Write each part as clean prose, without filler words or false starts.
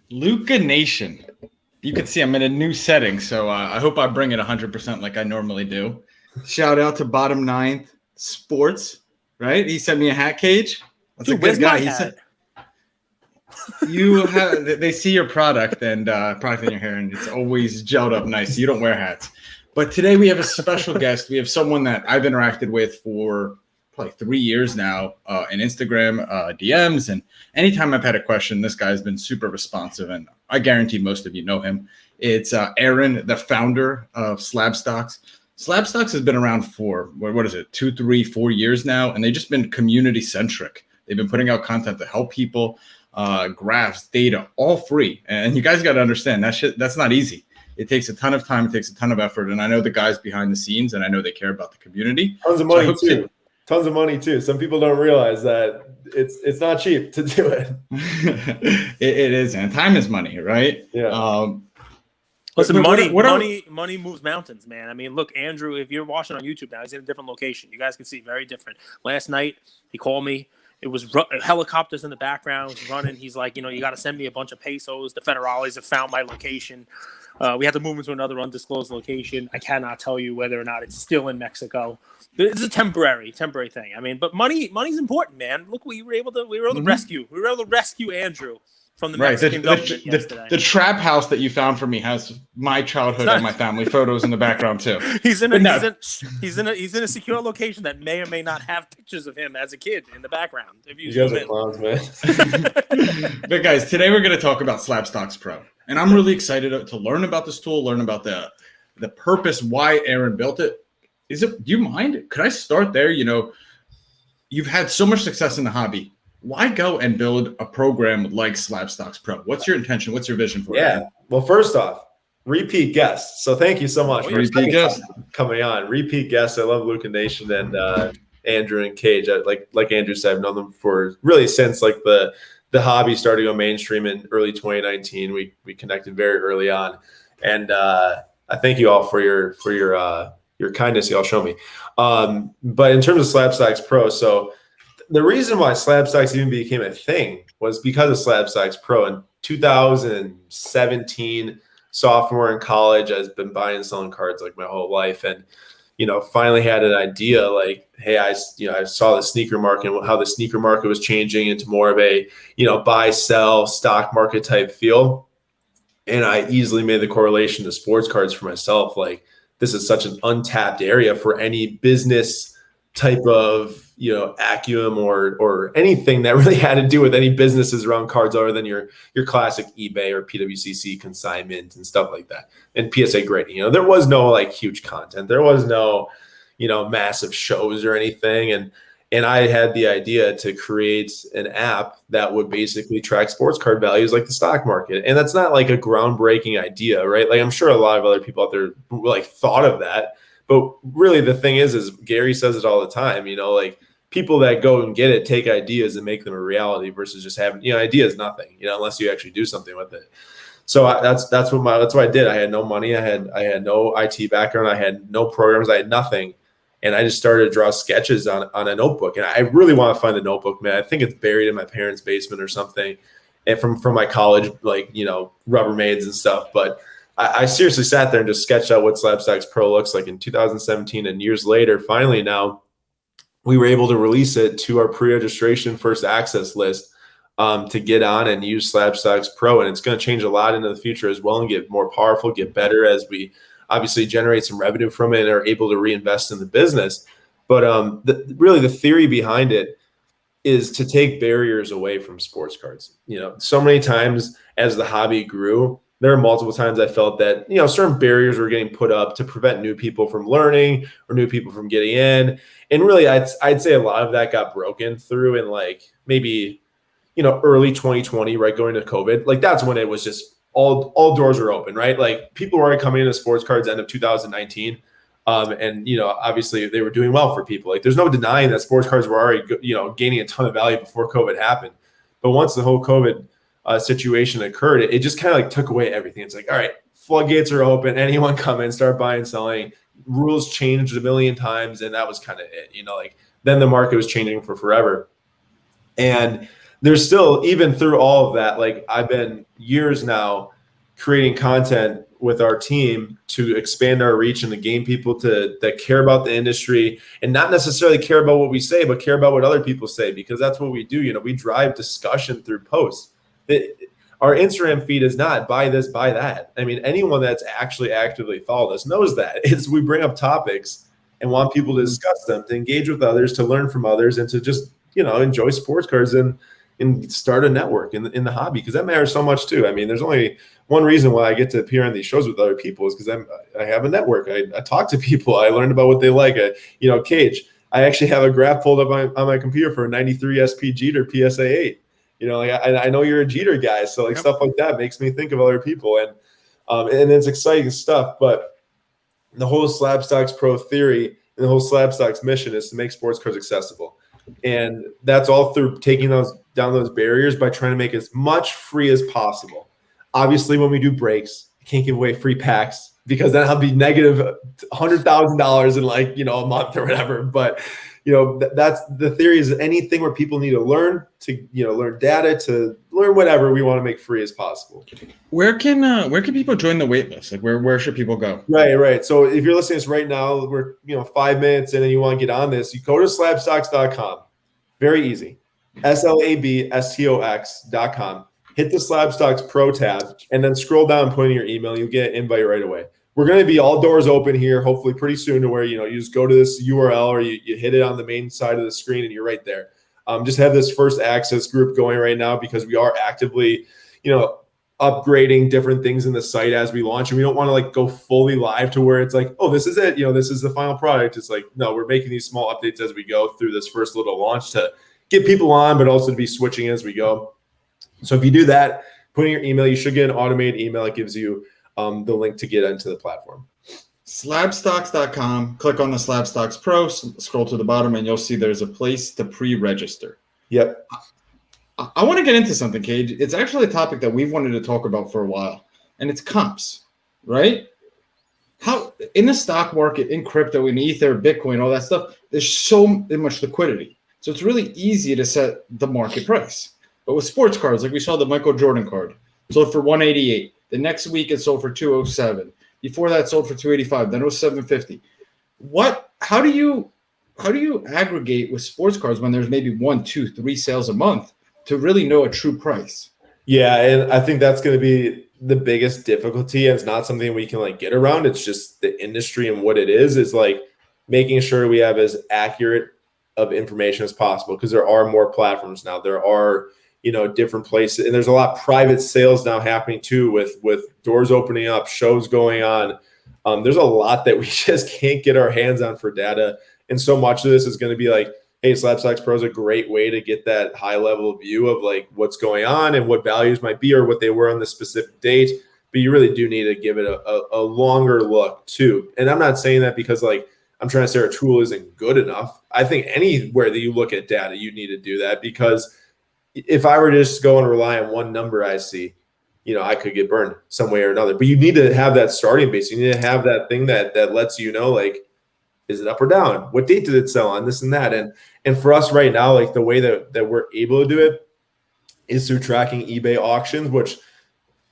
Luca Nation. You can see I'm in a new setting, so I hope I bring it 100% like I normally do. Shout out to Bottom Ninth Sports, right? He sent me a hat cage. That's Dude, a good guy. My he hat? You have they see your product and product in your hair, and it's always gelled up nice. So you don't wear hats. But today we have a special guest. We have someone that I've interacted with for probably 3 years now in Instagram DMs, and anytime I've had a question, this guy's been super responsive, and I guarantee most of you know him. It's Aaron, the founder of SlabStox. SlabStox has been around for what is it, 2, 3, 4 years now, and they've just been community centric. They've been putting out content to help people, graphs, data, all free. And you guys got to understand that's not easy. It takes a ton of time, it takes a ton of effort, and I know the guys behind the scenes, and I know they care about the community. Tons of money too. Tons of money too. Some people don't realize that it's not cheap to do it. It is, and time is money, right? Yeah. Listen, money moves mountains, man. I mean, look, Andrew, if you're watching on YouTube now, he's in a different location. You guys can see very different. Last night, he called me. It was helicopters in the background running. He's like, you got to send me a bunch of pesos. The federales have found my location. We had to move into another undisclosed location. I cannot tell you whether or not it's still in Mexico. It's a temporary thing. I mean, but money's important, man. Look, we were able to rescue Andrew from the Mexican government yesterday. The trap house that you found for me has my childhood and my family photos in the background too. He's in a secure location that may or may not have pictures of him as a kid in the background. If you guys are clowns, man. But guys, today we're going to talk about SlabStox Pro, and I'm really excited to learn about this tool, learn about the purpose, why Aaron built it. Do you mind? Could I start there? You've had so much success in the hobby. Why go and build a program like SlabStox Pro? What's your intention? What's your vision for it? Yeah. Well, first off, repeat guest. So thank you so much for repeat guest coming on. Repeat guest. I love Luca Nation and Andrew and Cage. Like Andrew said, I've known them for really since like the hobby started going mainstream in early 2019. We connected very early on, and I thank you all for your kindness y'all show me. But in terms of SlabStox Pro, so the reason why SlabStox even became a thing was because of SlabStox Pro. In 2017, sophomore in college, I've been buying and selling cards like my whole life, and finally had an idea like, hey, I saw the sneaker market and how the sneaker market was changing into more of a buy sell stock market type feel, and I easily made the correlation to sports cards for myself. Like, this is such an untapped area for any business type of acumen or anything that really had to do with any businesses around cards other than your classic eBay or PWCC consignment and stuff like that, and PSA grading. There was no like huge content. There was no massive shows or anything, and I had the idea to create an app that would basically track sports card values like the stock market. And that's not like a groundbreaking idea, right? Like, I'm sure a lot of other people out there like thought of that. But really the thing is Gary says it all the time, like people that go and get it take ideas and make them a reality versus just having, idea is nothing, unless you actually do something with it. So that's what I did. I had no money. I had no IT background. I had no programs. I had nothing. And I just started to draw sketches on a notebook. And I really want to find the notebook, man. I think it's buried in my parents' basement or something, and from my college, like, Rubbermaids and stuff. But I seriously sat there and just sketched out what SlabStox Pro looks like in 2017. And years later, finally now, we were able to release it to our pre-registration first access list to get on and use SlabStox Pro. And it's going to change a lot into the future as well and get more powerful, get better as we obviously generate some revenue from it and are able to reinvest in the business. But really the theory behind it is to take barriers away from sports cards. So many times as the hobby grew, there are multiple times I felt that, certain barriers were getting put up to prevent new people from learning or new people from getting in. And really, I'd say a lot of that got broken through in like maybe, early 2020, right, going to COVID. Like, that's when it was just all doors are open, right? Like, people were already coming into sports cards end of 2019. And, obviously they were doing well for people. Like, there's no denying that sports cards were already, gaining a ton of value before COVID happened. But once the whole COVID situation occurred, it just kind of like took away everything. It's like, all right, floodgates are open. Anyone come in, start buying, selling. Rules changed a million times, and that was kind of it. Like, then the market was changing for forever. And there's still, even through all of that, like I've been years now creating content with our team to expand our reach and to gain people that care about the industry and not necessarily care about what we say, but care about what other people say, because that's what we do. You know, we drive discussion through posts. Our Instagram feed is not buy this, buy that. I mean, anyone that's actually actively followed us knows that. We bring up topics and want people to discuss them, to engage with others, to learn from others, and to just, you know, enjoy sports cars and start a network in the hobby, because that matters so much too. I mean, there's only one reason why I get to appear on these shows with other people is because I have a network. I talk to people. I learn about what they like. You know, Cage, I actually have a graph pulled up on my computer for a 93 SP Jeter PSA 8. You know, like I know you're a Jeter guy, so like stuff like that makes me think of other people, and it's exciting stuff. But the whole SlabStox Pro theory and the whole SlabStox mission is to make sports cars accessible, and that's all through taking down those barriers by trying to make as much free as possible. Obviously, when we do breaks, I can't give away free packs because then I'll be negative $100,000 in like, you know, a month or whatever. But you know, that's the theory, is anything where people need to learn, to, you know, learn data, to learn whatever, we want to make free as possible. Where can people join the waitlist? Like where should people go? Right. So if you're listening to this right now, we're, you know, 5 minutes in and you want to get on this, you go to slabstox.com. Very easy. SLABSTOX.com. Hit the SlabStox Pro tab and then scroll down and put in your email. You'll get an invite right away. We're going to be all doors open here, hopefully pretty soon, to where, you know, you just go to this URL or you hit it on the main side of the screen and you're right there. Just have this first access group going right now because we are actively, you know, upgrading different things in the site as we launch. And we don't want to like go fully live to where it's like, oh, this is it. You know, this is the final product. It's like, no, we're making these small updates as we go through this first little launch to get people on, but also to be switching as we go. So if you do that, put in your email, you should get an automated email. It gives you the link to get into the platform. Slabstox.com, click on the SlabStox Pro, scroll to the bottom, and you'll see there's a place to pre-register. Yep. I want to get into something, Cage. It's actually a topic that we've wanted to talk about for a while, and it's comps, right? How in the stock market, in crypto, in Ether, Bitcoin, all that stuff, there's so much liquidity. So it's really easy to set the market price. But with sports cards, like we saw the Michael Jordan card, sold for 188. The next week it sold for 207. Before that, sold for 285. Then it was 750. How do you aggregate with sports cards when there's maybe 1, 2, 3 sales a month to really know a true price? Yeah, and I think that's going to be the biggest difficulty. And it's not something we can like get around. It's just the industry and what it is like making sure we have as accurate of information as possible, because there are more platforms now. There are, you know, different places, and there's a lot of private sales now happening too, with doors opening up, shows going on. There's a lot that we just can't get our hands on for data, and so much of this is going to be like, hey, SlabStox Pro is a great way to get that high level view of like what's going on and what values might be or what they were on the specific date. But you really do need to give it a longer look too. And I'm not saying that because like I'm trying to say our tool isn't good enough. I think anywhere that you look at data, you need to do that, because if I were to just go and rely on one number I see, you know, I could get burned some way or another. But you need to have that starting base. You need to have that thing that lets you know, like, is it up or down? What date did it sell on? This and that. And for us right now, like the way that we're able to do it is through tracking eBay auctions, which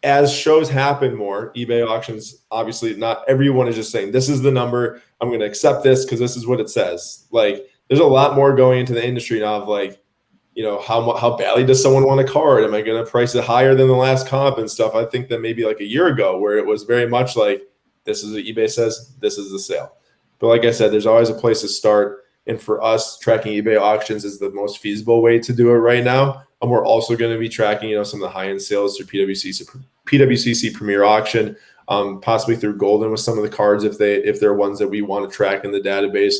as shows happen more, eBay auctions, obviously not everyone is just saying, this is the number, I'm going to accept this because this is what it says. Like there's a lot more going into the industry now of like, you know, how badly does someone want a card? Am I going to price it higher than the last comp and stuff? I think that maybe like a year ago where it was very much like, this is what eBay says, this is the sale. But like I said, there's always a place to start. And for us, tracking eBay auctions is the most feasible way to do it right now. And we're also going to be tracking, you know, some of the high-end sales through PWCC Premier Auction, possibly through Golden with some of the cards if they're ones that we want to track in the database.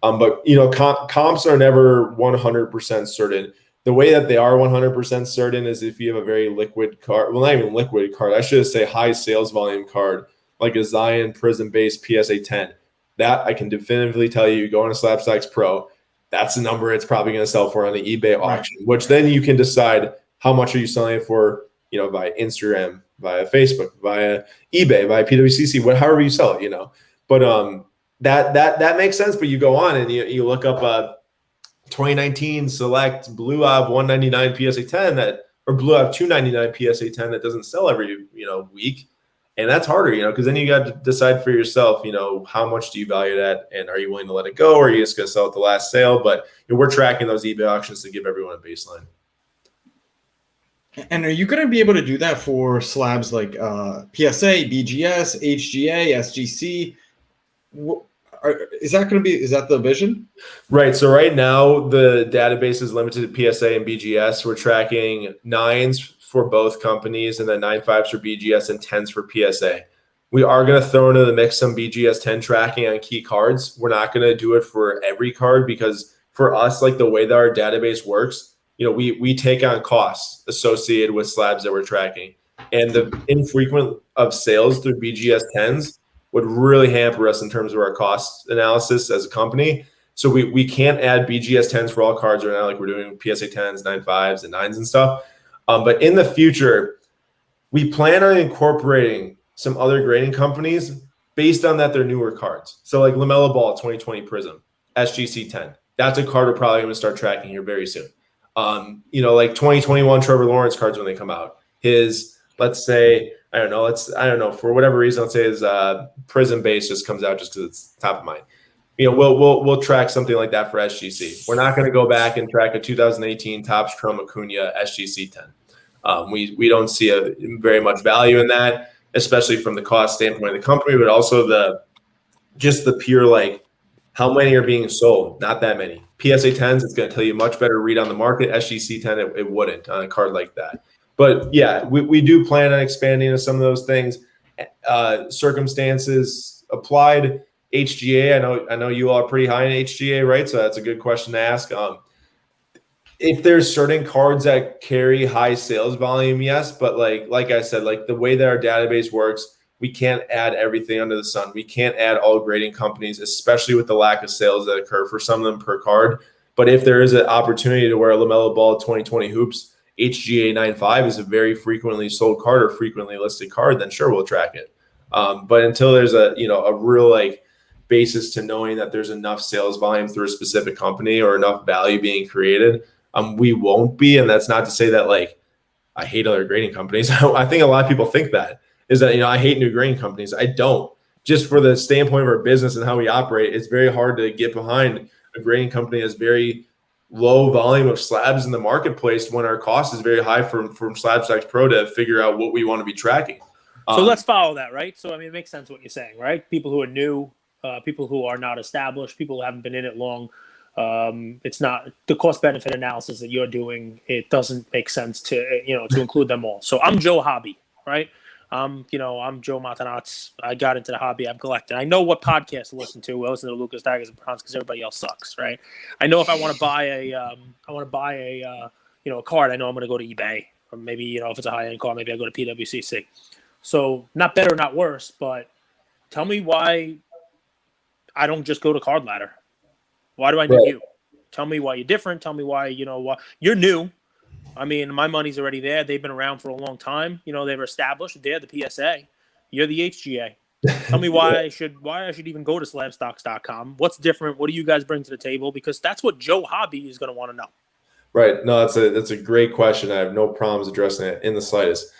But, you know, comps are never 100% certain. The way that they are 100% certain is if you have a very liquid card, well, not even liquid card, I should say high sales volume card, like a Zion Prism-based PSA 10. That I can definitively tell you, go on a SlabStox Pro, that's the number it's probably going to sell for on the eBay auction, which then you can decide how much are you selling it for, you know, via Instagram, via Facebook, via eBay, via PWCC, however you sell it, you know. But that makes sense. But you go on and you look up 2019 select Blue Ob 199 PSA 10 or Blue Ob 299 PSA 10 that doesn't sell every week. And that's harder, because then you got to decide for yourself, how much do you value that, and are you willing to let it go, or are you just going to sell at the last sale? But we're tracking those eBay auctions to give everyone a baseline. And are you going to be able to do that for slabs like PSA, BGS, HGA, SGC? Is that the vision? Right. So right now the database is limited to PSA and BGS. We're tracking 9s for both companies, and then 9.5s for BGS and 10s for PSA. We are going to throw into the mix some BGS 10 tracking on key cards. We're not going to do it for every card, because for us, like the way that our database works, we take on costs associated with slabs that we're tracking, and the infrequent of sales through BGS 10s would really hamper us in terms of our cost analysis as a company. So we can't add BGS 10s for all cards right now, like we're doing PSA 10s, 9.5s, and 9s and stuff. But in the future, we plan on incorporating some other grading companies based on that they're newer cards. So like LaMelo Ball 2020 Prism, SGC 10. That's a card we're probably going to start tracking here very soon. Like 2021 Trevor Lawrence cards when they come out. His, let's say, I don't know, for whatever reason, let's say his Prism base just comes out just because it's top of mind. We'll track something like that for SGC. We're not going to go back and track a 2018 Topps Chrome Acuna SGC 10. We don't see very much value in that, especially from the cost standpoint of the company, but also the pure, like, how many are being sold? Not that many. PSA 10s, it's going to tell you much better read on the market. SGC 10, it wouldn't on a card like that. But yeah, we do plan on expanding into some of those things. Circumstances applied. HGA, I know you all are pretty high in HGA, right? So that's a good question to ask. If there's certain cards that carry high sales volume, yes, but like I said, like the way that our database works, we can't add everything under the sun. We can't add all grading companies, especially with the lack of sales that occur for some of them per card. But if there is an opportunity to wear a LaMelo Ball 2020 Hoops HGA 9.5 is a very frequently sold card or frequently listed card, then sure, we'll track it. But until there's a real basis to knowing that there's enough sales volume through a specific company or enough value being created, we won't be. And that's not to say that I hate other grading companies. I think a lot of people think that is that, I hate new grading companies. I don't. Just for the standpoint of our business and how we operate, it's very hard to get behind a grading company that's very low volume of slabs in the marketplace when our cost is very high from SlabStox Pro to figure out what we want to be tracking. So let's follow that, right? So, it makes sense what you're saying, right? People who are new, people who are not established, people who haven't been in it long. It's not the cost benefit analysis that you're doing. It doesn't make sense to include them all. So I'm Joe Hobby, right? I'm Joe Matanats. I got into the hobby. I'm collecting. I know what podcast to listen to. I listen to Lucas Daggers and Bronze because everybody else sucks, right? I know if I want to buy a card, I know I'm going to go to eBay, or maybe if it's a high end card, maybe I go to PWCC. So not better, not worse, but tell me why I don't just go to Card Ladder. Why do I need you? Tell me why you're different. Tell me why why you're new. My money's already there. They've been around for a long time. They were established. They're the PSA. You're the HGA. Tell me why I should even go to SlabStox.com. What's different? What do you guys bring to the table? Because that's what Joe Hobby is going to want to know. Right. No, that's a great question. I have no problems addressing it in the slightest.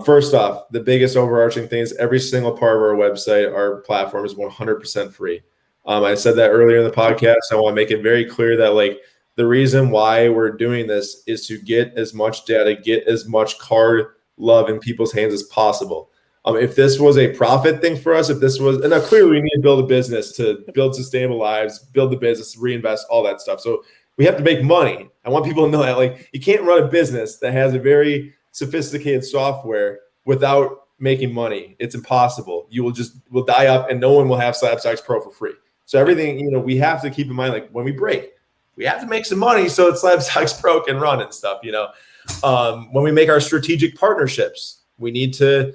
First off, the biggest overarching thing is every single part of our website, our platform is 100% free. I said that earlier in the podcast. I want to make it very clear that the reason why we're doing this is to get as much data, get as much card love in people's hands as possible. If this was a profit thing for us, and now clearly we need to build a business to build sustainable lives, build the business, reinvest, all that stuff. So we have to make money. I want people to know that you can't run a business that has a very sophisticated software without making money. It's impossible. You will die up and no one will have SlabStox Pro for free. So everything, we have to keep in mind, when we break, we have to make some money so that SlabStox Pro can run and stuff, When we make our strategic partnerships, we need to,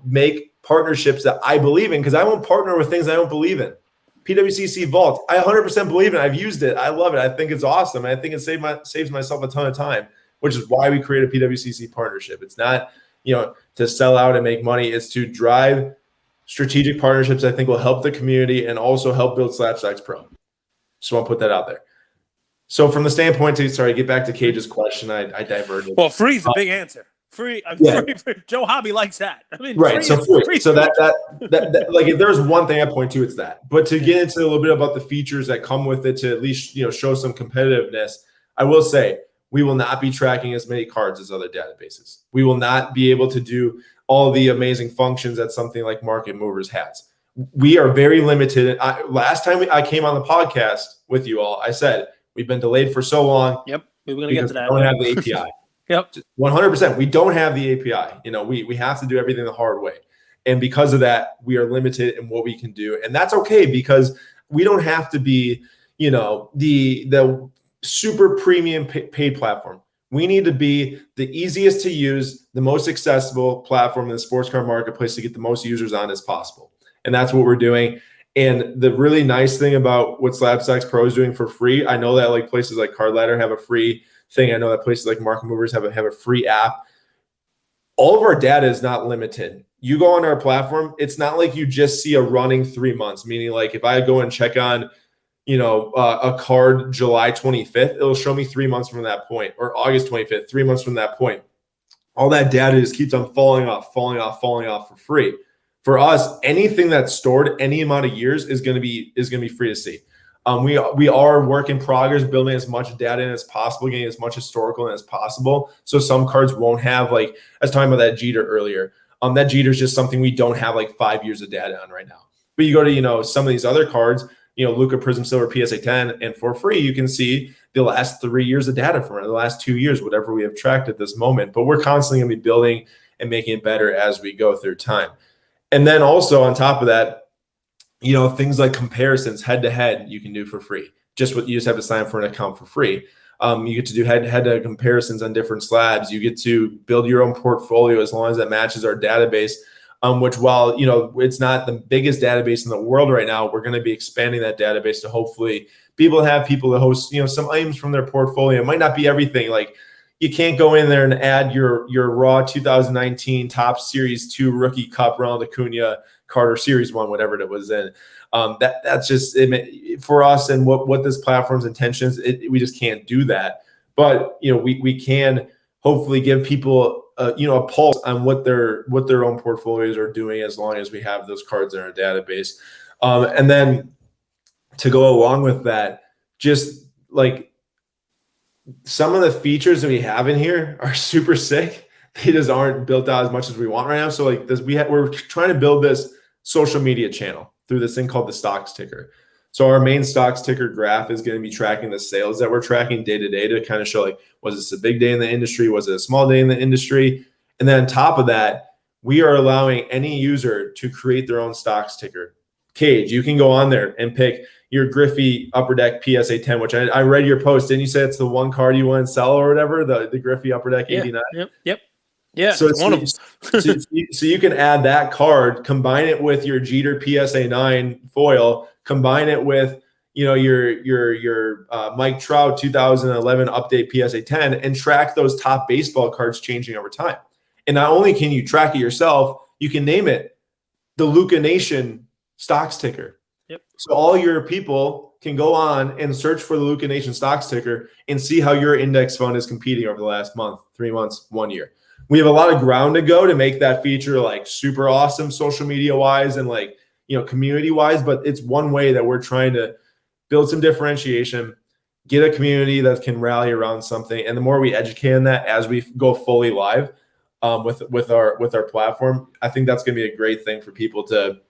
make partnerships that I believe in, because I won't partner with things I don't believe in. PWCC Vault, I 100% believe in it. I've used it. I love it. I think it's awesome. I think it saves myself a ton of time, which is why we created a PWCC partnership. It's not, to sell out and make money. It's to drive strategic partnerships I think will help the community and also help build SlabStox Pro. Just want to put that out there. So from the standpoint get back to Cage's question, I diverted. Well, free is a big answer. Free, free. Joe Hobby likes that. I mean, right. So free. So that like if there's one thing I point to, it's that. But to get into a little bit about the features that come with it to at least show some competitiveness, I will say we will not be tracking as many cards as other databases. We will not be able to do all the amazing functions that something like Market Movers has. We are very limited. Last time I came on the podcast with you all, I said we've been delayed for so long. Yep, we were going to get to that. We don't have the API. Yep, 100%. We don't have the API. We have to do everything the hard way, and because of that, we are limited in what we can do, and that's okay because we don't have to be, the super premium paid platform. We need to be the easiest to use, the most accessible platform in the sports car marketplace to get the most users on as possible. And that's what we're doing. And the really nice thing about what SlabStox Pro is doing for free, I know that like places like Card Ladder have a free thing. I know that places like Market Movers have a free app. All of our data is not limited. You go on our platform, it's not like you just see a running 3 months, meaning like if I go and check on a card July 25th, it'll show me 3 months from that point, or August 25th, 3 months from that point. All that data just keeps on falling off for free. For us, anything that's stored any amount of years is going to be free to see. We are work in progress, building as much data in as possible, getting as much historical as possible. So some cards won't have, like I was talking about that Jeter earlier. That Jeter is just something we don't have like 5 years of data on right now. But you go to some of these other cards, Luka Prism Silver PSA 10, and for free you can see the last 3 years of data from it, the last 2 years, whatever we have tracked at this moment. But we're constantly going to be building and making it better as we go through time. And then also on top of that, things like comparisons head to head you can do for free. You just have to sign up for an account for free. You get to do head to head comparisons on different slabs. You get to build your own portfolio as long as that matches our database. Which while it's not the biggest database in the world right now, we're going to be expanding that database to hopefully people to host some items from their portfolio. It might not be everything. Like you can't go in there and add your raw 2019 top Series 2 rookie cup Ronald Acuna card or Series 1, whatever it was in. That's just for us and what this platform's intentions. We just can't do that. But we can hopefully give people a pulse on what their own portfolios are doing as long as we have those cards in our database. And then to go along with that, just like some of the features that we have in here are super sick. They just aren't built out as much as we want right now. So like this, we're trying to build this social media channel through this thing called the stocks ticker. So our main stocks ticker graph is going to be tracking the sales that we're tracking day to day to kind of show like, was this a big day in the industry? Was it a small day in the industry? And then on top of that, we are allowing any user to create their own stocks ticker. Cage, you can go on there and pick your Griffey Upper Deck PSA 10, which I read your post. Didn't you say it's the one card you want to sell or whatever? The Griffey Upper Deck 89? Yep. Yeah, so it's one of them. so you can add that card, combine it with your Jeter PSA 9 foil, combine it with your Mike Trout 2011 update PSA 10, and track those top baseball cards changing over time. And not only can you track it yourself, you can name it the Luca Nation stocks ticker. Yep. So all your people can go on and search for the Luca Nation stocks ticker and see how your index fund is competing over the last month, 3 months, 1 year. We have a lot of ground to go to make that feature like super awesome social media wise and like, community wise, but it's one way that we're trying to build some differentiation, get a community that can rally around something. And the more we educate on that as we go fully live with our platform, I think that's going to be a great thing for people to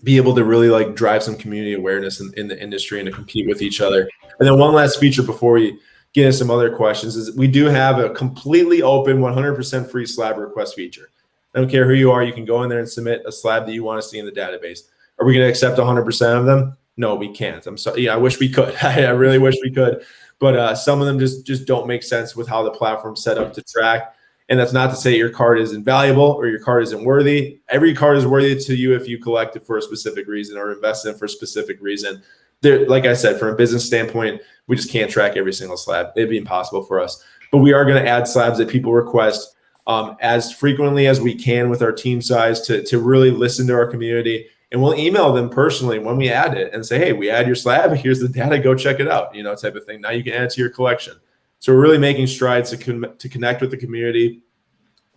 be able to really like drive some community awareness in the industry and to compete with each other. And then one last feature before we get into some other questions is we do have a completely open 100% free slab request feature. I don't care who you are. You can go in there and submit a slab that you want to see in the database. Are we going to accept 100% of them? No, we can't. I'm sorry. Yeah, I wish we could. I really wish we could. But some of them just don't make sense with how the platform's set up to track. And that's not to say your card is invaluable or your card isn't worthy. Every card is worthy to you if you collect it for a specific reason or invest in it for a specific reason. Like I said, from a business standpoint, we just can't track every single slab. It'd be impossible for us. But we are going to add slabs that people request as frequently as we can with our team size to really listen to our community and we'll email them personally when we add it and say, hey, we add your slab. Here's the data. Go check it out, type of thing. Now you can add it to your collection. So we're really making strides to connect with the community,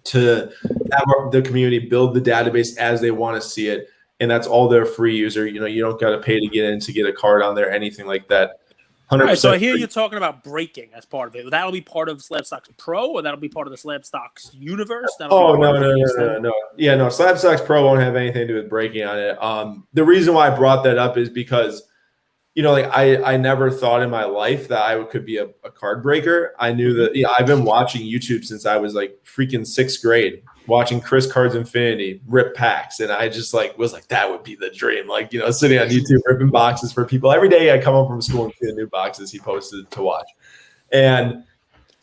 to have the community build the database as they want to see it. And that's all their free user. You don't got to pay to get in to get a card on there, anything like that. 100%. All right, so I hear you talking about breaking as part of it. That'll be part of SlabStox Pro, or that'll be part of the SlabStox universe? No. Yeah, no. SlabStox Pro won't have anything to do with breaking on it. The reason why I brought that up is because, I never thought in my life that I could be a card breaker. I knew that I've been watching YouTube since I was like freaking 6th grade, watching Chris Cards Infinity rip packs, and I just was like, that would be the dream. Sitting on YouTube ripping boxes for people every day. I come home from school and see the new boxes he posted to watch, and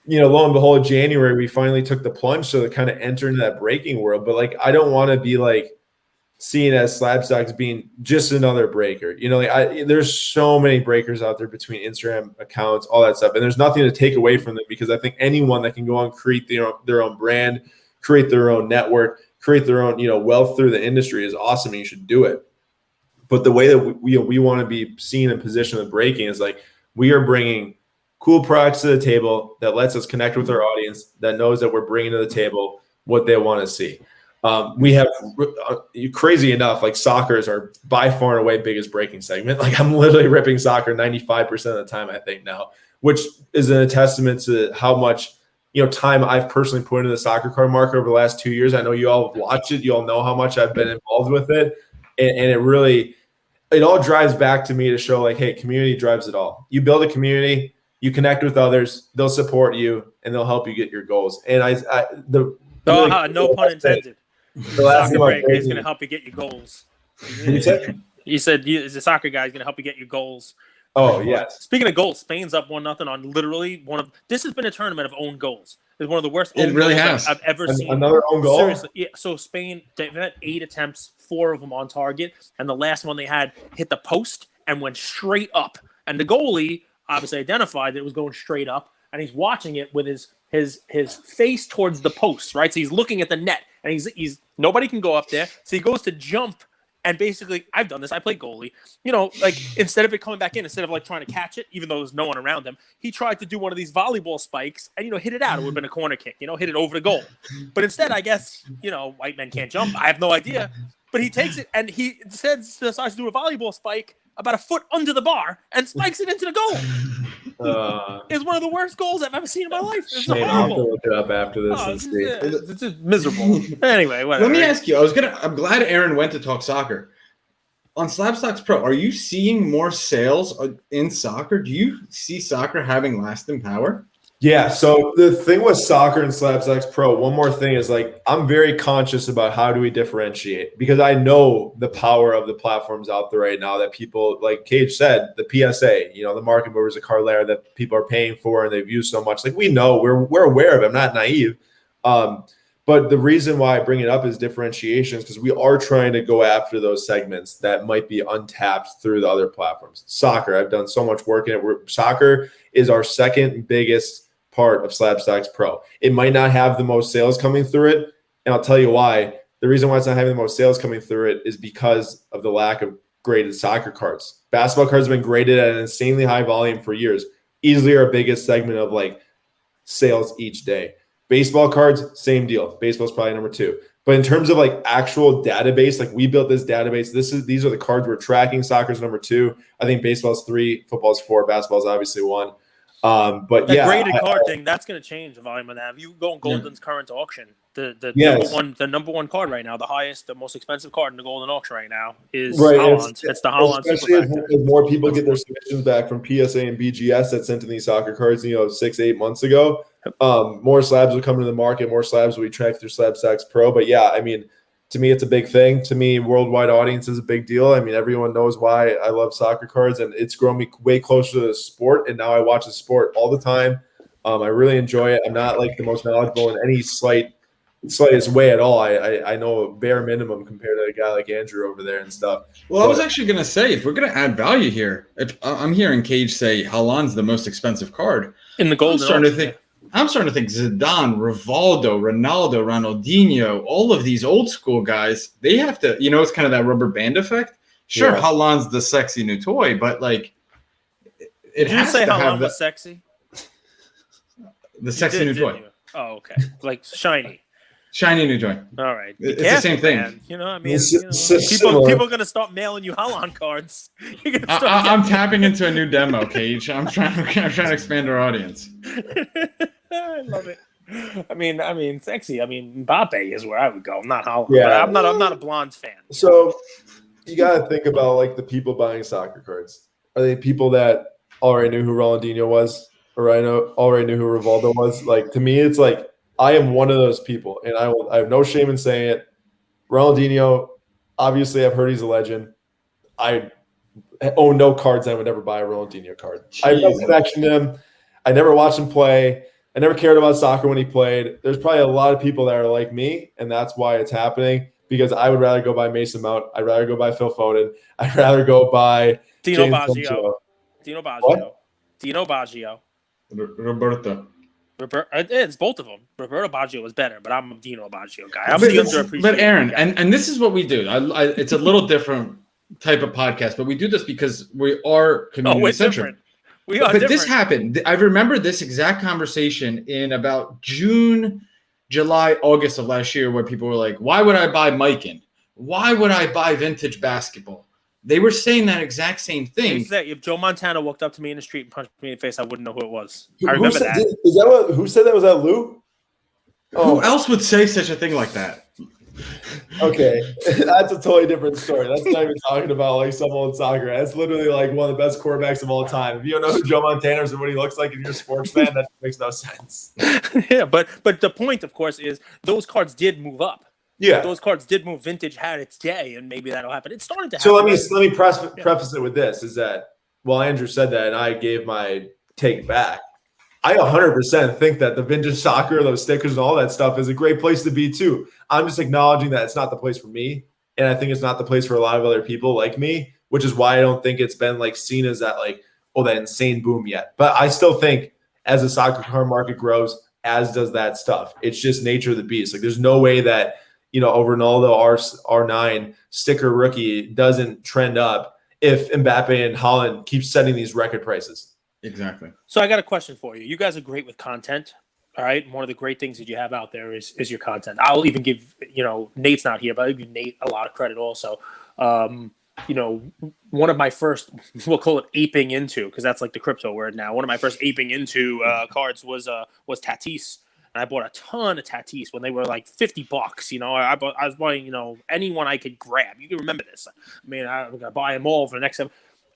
lo and behold, January we finally took the plunge to kind of enter into that breaking world. But I don't want to be seen as SlabStox being just another breaker. There's so many breakers out there between Instagram accounts, all that stuff, and there's nothing to take away from them, because I think anyone that can go on, create their own brand, create their own network, create their own wealth through the industry is awesome, and you should do it. But the way that we want to be seen and positioned with breaking is we are bringing cool products to the table that lets us connect with our audience, that knows that we're bringing to the table what they want to see. We have, crazy enough, soccer is our by far and away biggest breaking segment. I'm literally ripping soccer 95% of the time, I think now, which is a testament to how much time I've personally put into the soccer card market over the last 2 years. I know you all have watched it. You all know how much I've been involved with it. And it all drives back to me to show hey, community drives it all. You build a community, you connect with others, they'll support you, and they'll help you get your goals. And no pun intended. The soccer break is going to help you get your goals. You said the soccer guy is going to help you get your goals. Oh, yes. Speaking of goals, Spain's up 1-0 on literally this has been a tournament of own goals. It's one of the worst it really has. I've ever seen. Another own goal? Seriously. Yeah. So Spain, they've had 8 attempts, 4 of them on target. And the last one they had hit the post and went straight up. And the goalie obviously identified that it was going straight up. And he's watching it with his face towards the post, right? So he's looking at the net. And he's nobody can go up there. So he goes to jump. And basically, I've done this. I play goalie. Instead of it coming back in, instead of trying to catch it, even though there's no one around him, he tried to do one of these volleyball spikes and hit it out. It would have been a corner kick. Hit it over the goal. But instead, I guess white men can't jump. I have no idea. But he takes it and he decides to do a volleyball spike about a foot under the bar and spikes it into the goal. It's one of the worst goals I've ever seen in my life. It's horrible. I'll have to look it up after this. It's just miserable. Anyway, whatever. Let me ask you. I'm glad Aaron went to talk soccer. On SlabStox Pro, are you seeing more sales in soccer? Do you see soccer having lasting power? Yeah, so the thing with soccer and SlabStox Pro, one more thing is I'm very conscious about how do we differentiate, because I know the power of the platforms out there right now that people, like Cage said, the PSA, the market movers, a card layer that people are paying for and they've used so much. We know, we're aware of it. I'm not naive. But the reason why I bring it up is differentiation, is because we are trying to go after those segments that might be untapped through the other platforms. Soccer, I've done so much work in it. Soccer is our second biggest part of SlabStox Pro. It might not have the most sales coming through it, and I'll tell you why. The reason why it's not having the most sales coming through it is because of the lack of graded soccer cards. Basketball cards have been graded at an insanely high volume for years. Easily our biggest segment of sales each day. Baseball cards, same deal. Baseball's probably number 2. But in terms of actual database, we built this database. These are the cards we're tracking. Soccer's number 2. I think baseball's 3, football's 4, basketball's obviously 1. But that graded card thing, that's going to change the volume of that. If you go on Golden's current auction, the number one card right now, the highest, the most expensive card in the Golden auction right now is Holland. It's the Holland. Especially as more people get their submissions back from PSA and BGS that sent in these soccer cards, 6-8 months ago. More slabs will come into the market. More slabs will be tracked through SlabStox Pro. But yeah, to me, it's a big thing. To me, worldwide audience is a big deal. Everyone knows why I love soccer cards, and it's grown me way closer to the sport. And now I watch the sport all the time. I really enjoy it. I'm not the most knowledgeable in any slightest way at all. I know a bare minimum compared to a guy like Andrew over there and stuff. Well, I was actually going to say, if we're going to add value here, I'm hearing Cage say Haaland's the most expensive card. In the Golden I'm starting to think, I'm starting to think Zidane, Rivaldo, Ronaldo, Ronaldinho, all of these old school guys, they have to, it's kind of that rubber band effect. Sure, Yeah. Haaland's the sexy new toy, but like it Did you has say to have Haaland was sexy? The sexy new toy. Oh, okay. Like shiny. Shiny new toy. All right. It's the same thing. You know, I mean, Similar. people are gonna start mailing you Haaland cards. I'm tapping into a new demo, Cage. I'm trying to expand our audience. I love it. I mean, sexy. I mean, Mbappe is where I would go. Not Haaland. Yeah. But I'm not a blonde fan. So you got to think about like the people buying soccer cards. Are they people that already knew who Ronaldinho was, or already knew who Rivaldo was? Like, to me, it's like I am one of those people, and I have no shame in saying it. Ronaldinho, obviously, I've heard he's a legend. I own no cards. I would never buy a Ronaldinho card. I have no connection to him. I never watched him play. I never cared about soccer when he played. There's probably a lot of people that are like me, and that's why it's happening. Because I would rather go buy Mason Mount. I'd rather go buy Phil Foden. I'd rather go buy Dino James Baggio. Sancho. Dino Baggio. What? Dino Baggio. Roberto. It's both of them. Roberto Baggio was better, but I'm a Dino Baggio guy. I'm the underappreciated. But Aaron, and this is what we do. It's a little different type of podcast, but we do this because we are community centric. We are but different. This happened. I remember this exact conversation in about June, July, August of last year, where people were like, "Why would I buy Mikan? Why would I buy vintage basketball?" They were saying that exact same thing. If Joe Montana walked up to me in the street and punched me in the face, I wouldn't know who it was. I remember that. Who said that? Was that Lou? Who else would say such a thing like that? Okay, that's a totally different story. That's not even talking about like some old soccer. That's literally like one of the best quarterbacks of all time. If you don't know who Joe Montana is and what he looks like and you're a sports fan, that makes no sense. Yeah, but the point, of course, is those cards did move up. Yeah, those cards did move. Vintage had its day, and maybe that'll happen. It's starting to happen. So let me preface it with this: is that Andrew said that, and I gave my take back. I 100% think that the vintage soccer, those stickers, and all that stuff is a great place to be too. I'm just acknowledging that it's not the place for me, and I think it's not the place for a lot of other people like me, which is why I don't think it's been like seen as that that insane boom yet. But I still think as the soccer card market grows, as does that stuff. It's just nature of the beast. Like there's no way that over Ronaldo R9 sticker rookie doesn't trend up if Mbappe and Haaland keep setting these record prices. Exactly. So I got a question for you. You guys are great with content. All right. And one of the great things that you have out there is your content. I'll even give, Nate's not here, but I'll give Nate a lot of credit also. One of my first, we'll call it aping into, because that's like the crypto word now. One of my first aping into cards was Tatis. And I bought a ton of Tatis when they were like $50. I was buying, anyone I could grab. You can remember this. I mean, I'm going to buy them all for the next time.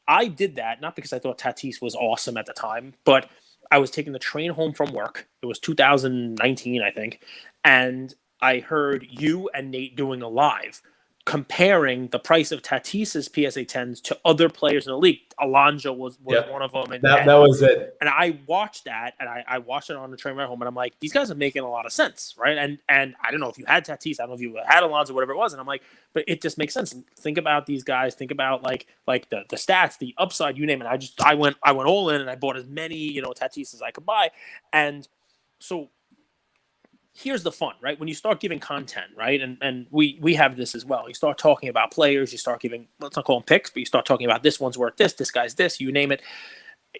I did that, not because I thought Tatis was awesome at the time, but I was taking the train home from work. It was 2019, I think. And I heard you and Nate doing a live comparing the price of Tatis's PSA 10s to other players in the league. Alonso was one of them. And that was it. And I watched that, and I watched it on the train ride home, and I'm like, these guys are making a lot of sense, right? And I don't know if you had Tatis, I don't know if you had Alonso, whatever it was, and I'm like, but it just makes sense. Think about these guys. Think about like the stats, the upside, you name it. I went all in, and I bought as many Tatis as I could buy, and so. Here's the fun, right? When you start giving content, right? And we have this as well. You start talking about players, you start giving, let's not call them picks, but you start talking about this one's worth this guy's this, you name it.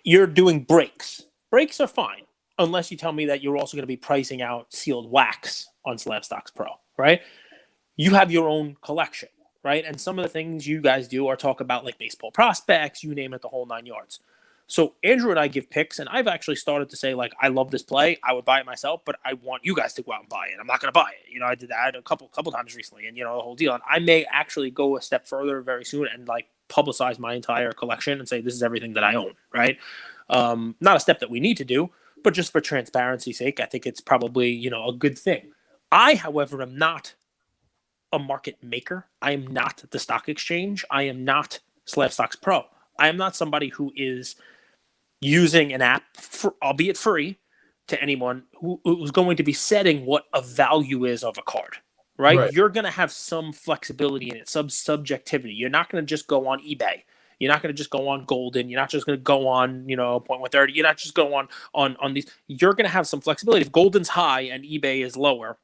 You're doing breaks. Breaks are fine, unless you tell me that you're also going to be pricing out sealed wax on SlabStox Pro, right? You have your own collection, right? And some of the things you guys do are talk about like baseball prospects, you name it, the whole 9 yards. So Andrew and I give picks, and I've actually started to say, like, I love this play. I would buy it myself, but I want you guys to go out and buy it. I'm not going to buy it. I did that a couple times recently, and, the whole deal. And I may actually go a step further very soon and, like, publicize my entire collection and say this is everything that I own, right? Not a step that we need to do, but just for transparency's sake, I think it's probably, a good thing. I, however, am not a market maker. I am not the stock exchange. I am not SlabStox Pro. I am not somebody who is using an app, albeit free, to anyone who's going to be setting what a value is of a card, right? You're going to have some flexibility in it, some subjectivity. You're not going to just go on eBay You're not going to just go on Golden. You're not just going to go on, 0.130. You're not just going on these. You're going to have some flexibility. If Golden's high and eBay is lower,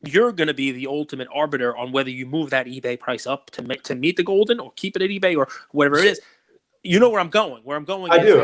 you're going to be the ultimate arbiter on whether you move that eBay price up to meet the Golden or keep it at eBay or whatever it is. You know where I'm going. Where I'm going. I do.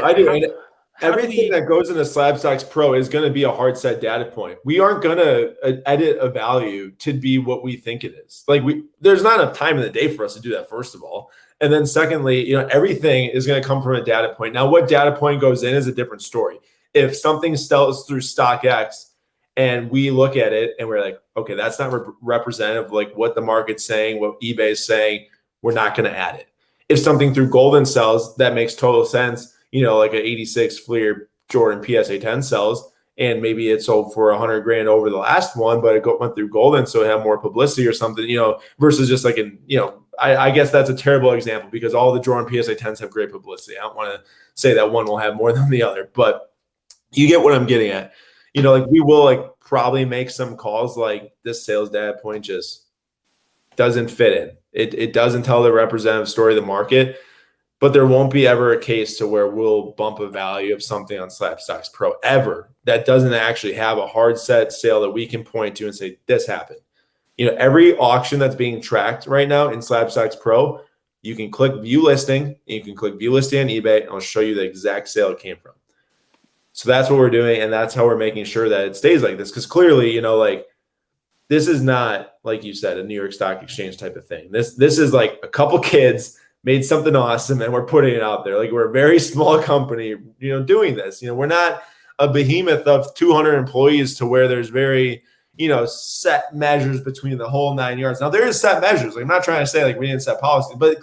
And everything that goes into SlabStox Pro is going to be a hard set data point. We aren't going to edit a value to be what we think it is. Like there's not enough time in the day for us to do that, first of all. And then secondly, everything is going to come from a data point. Now, what data point goes in is a different story. If something sells through StockX and we look at it and we're like, okay, that's not representative of like what the market's saying, what eBay is saying, we're not going to add it. If something through Golden sells, that makes total sense. Like an 86 Fleer Jordan PSA 10 sells, and maybe it sold for $100,000 over the last one, but it went through Golden, so it had more publicity or something, versus just like I guess that's a terrible example because all the Jordan PSA 10s have great publicity. I don't want to say that one will have more than the other, but you get what I'm getting at. Like we will probably make some calls like this sales data point just doesn't fit in. It doesn't tell the representative story of the market, but there won't be ever a case to where we'll bump a value of something on SlabStox Pro ever that doesn't actually have a hard set sale that we can point to and say, this happened. Every auction that's being tracked right now in SlabStox Pro, you can click view listing, and you can click view listing on eBay, and I'll show you the exact sale it came from. So that's what we're doing, and that's how we're making sure that it stays like this. Because clearly, this is not, like you said, a New York Stock Exchange type of thing. This is like a couple kids made something awesome and we're putting it out there. Like we're a very small company, doing this. We're not a behemoth of 200 employees to where there's very, set measures between the whole 9 yards. Now there is set measures. Like, I'm not trying to say like we didn't set policy, but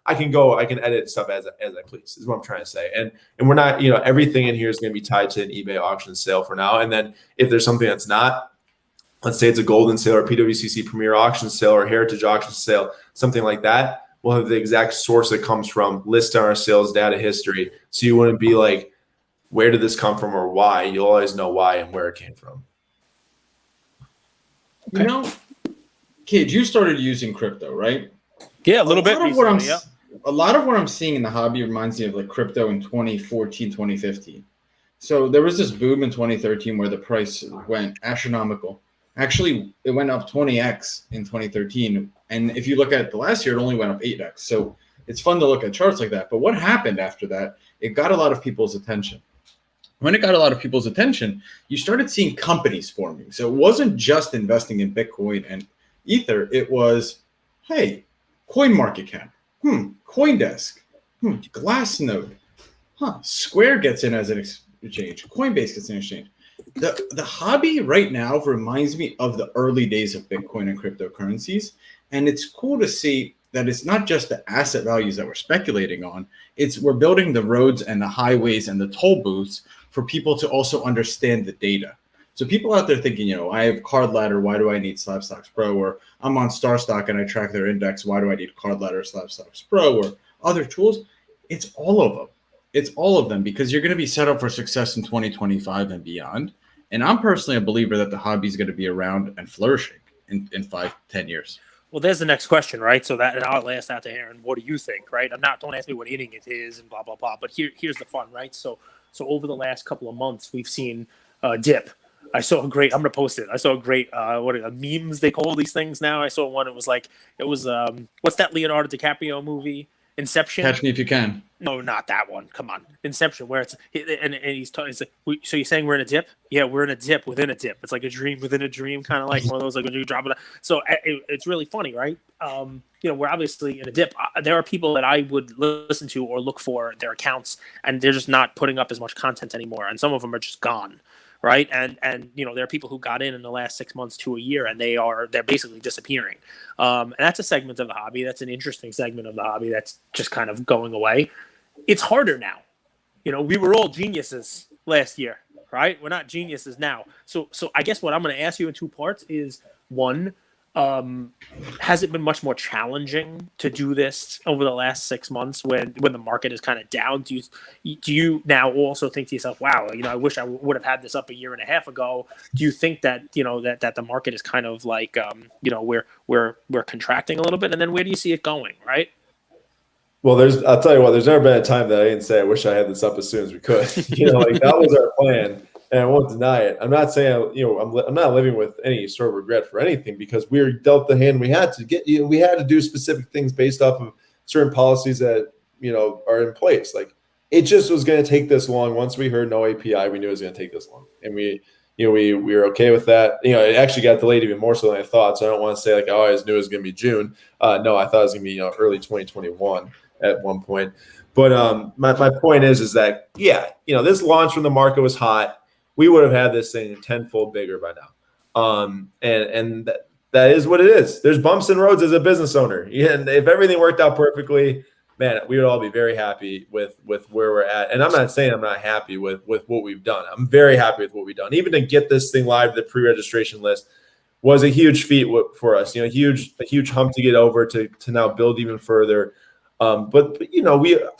I can edit stuff as I please is what I'm trying to say. And we're not, everything in here is going to be tied to an eBay auction sale for now. And then if there's something that's not, let's say it's a Golden sale or PWCC Premier auction sale or Heritage auction sale, something like that, we'll have the exact source it comes from listed on our sales data history. So you wouldn't be like, where did this come from or why? You'll always know why and where it came from. Okay. Cage, you started using crypto, right? Yeah, a little bit. A lot of what I'm seeing in the hobby reminds me of like crypto in 2014, 2015. So there was this boom in 2013 where the price went astronomical. Actually, it went up 20x in 2013. And if you look at the last year, it only went up 8x. So it's fun to look at charts like that. But what happened after that? It got a lot of people's attention. When it got a lot of people's attention, you started seeing companies forming. So it wasn't just investing in Bitcoin and Ether. It was, hey, CoinMarketCap, CoinDesk, Glassnode, Square gets in as an exchange, Coinbase gets in an exchange. The hobby right now reminds me of the early days of Bitcoin and cryptocurrencies. And it's cool to see that it's not just the asset values that we're speculating on. We're building the roads and the highways and the toll booths for people to also understand the data. So people out there thinking, I have Card Ladder, why do I need SlabStox Pro? Or I'm on StarStock and I track their index, why do I need Card Ladder, SlabStox Pro, or other tools? It's all of them. It's all of them because you're going to be set up for success in 2025 and beyond. And I'm personally a believer that the hobby is going to be around and flourishing in 5-10 years. Well, there's the next question, right? So that, and I'll ask that to Aaron. What do you think, right? Don't ask me what inning it is and blah, blah, blah. But here's the fun, right? So over the last couple of months, we've seen a dip. I saw a great, I'm going to post it. I saw a great, memes they call these things now. I saw one, it was what's that Leonardo DiCaprio movie? Inception. Catch Me If You Can. No, not that one. Come on, Inception, where and he's talking. Like, so you're saying we're in a dip? Yeah, we're in a dip within a dip. It's like a dream within a dream, kind of like one of those like when you drop it. So it's really funny, right? We're obviously in a dip. There are people that I would listen to or look for their accounts, and they're just not putting up as much content anymore, and some of them are just gone. Right. And there are people who got in the last 6 months to a year and they're basically disappearing. And that's a segment of the hobby. That's an interesting segment of the hobby that's just kind of going away. It's harder now. We were all geniuses last year, right? We're not geniuses now. So I guess what I'm going to ask you in two parts is, one, has it been much more challenging to do this over the last 6 months when the market is kind of down? Do you now also think to yourself, wow, I wish I would have had this up a year and a half ago? Do you think that that the market is kind of like we're contracting a little bit, and then where do you see it going, right? Well, I'll tell you what, there's never been a time that I didn't say I wish I had this up as soon as we could. Like that was our plan, and I won't deny it. I'm not saying, I'm not living with any sort of regret for anything, because we were dealt the hand we had to get. We had to do specific things based off of certain policies that are in place. Like it just was going to take this long. Once we heard no API, we knew it was going to take this long, and we were okay with that. It actually got delayed even more so than I thought. So I don't want to say like, oh, I just knew it was going to be June. No, I thought it was going to be early 2021 at one point. But my point is that this launch when the market was hot, we would have had this thing tenfold bigger by now. And that is what it is. There's bumps in roads as a business owner. And if everything worked out perfectly, man, we would all be very happy with where we're at. And I'm not saying I'm not happy with what we've done. I'm very happy with what we've done. Even to get this thing live, the pre-registration list was a huge feat for us. A huge hump to get over to now build even further. But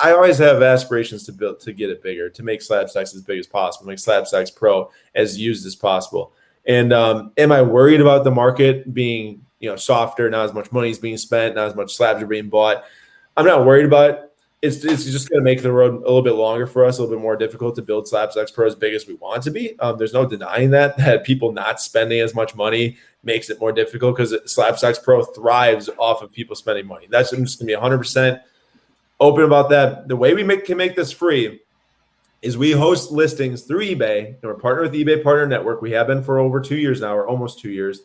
I always have aspirations to get it bigger, to make SlabStox as big as possible, make SlabStox Pro as used as possible. And am I worried about the market being softer? Not as much money is being spent, not as much slabs are being bought. I'm not worried about it. It's just going to make the road a little bit longer for us, a little bit more difficult to build SlabStox Pro as big as we want it to be. There's no denying that people not spending as much money makes it more difficult, because SlabStox Pro thrives off of people spending money. I'm just going to be 100% open about that. The way we can make this free is we host listings through eBay, and we're partnered with eBay Partner Network. We have been for over 2 years now, or almost 2 years.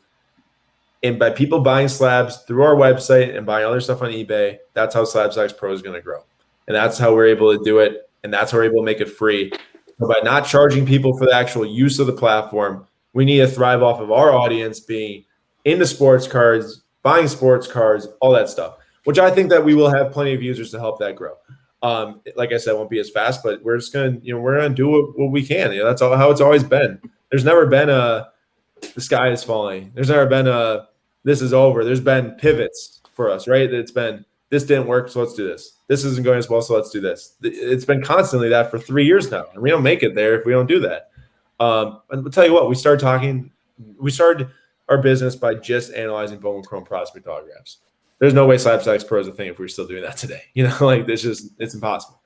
And by people buying slabs through our website and buying other stuff on eBay, that's how SlabStox Pro is going to grow. And that's how we're able to do it. And that's how we're able to make it free. So by not charging people for the actual use of the platform, we need to thrive off of our audience being into sports cards, buying sports cards, all that stuff, which I think that we will have plenty of users to help that grow. Like I said, it won't be as fast, but we're just going to, we're going to do what we can. That's how it's always been. There's never been the sky is falling. There's never been this is over. There's been pivots for us, right? It's been, this didn't work, so let's do this. This isn't going as well, so let's do this. It's been constantly that for 3 years now, and we don't make it there if we don't do that. And I'll tell you what, we started our business by just analyzing Bowman Chrome prospect autographs. There's no way SlabStox Pro is a thing if we're still doing that today. It's impossible.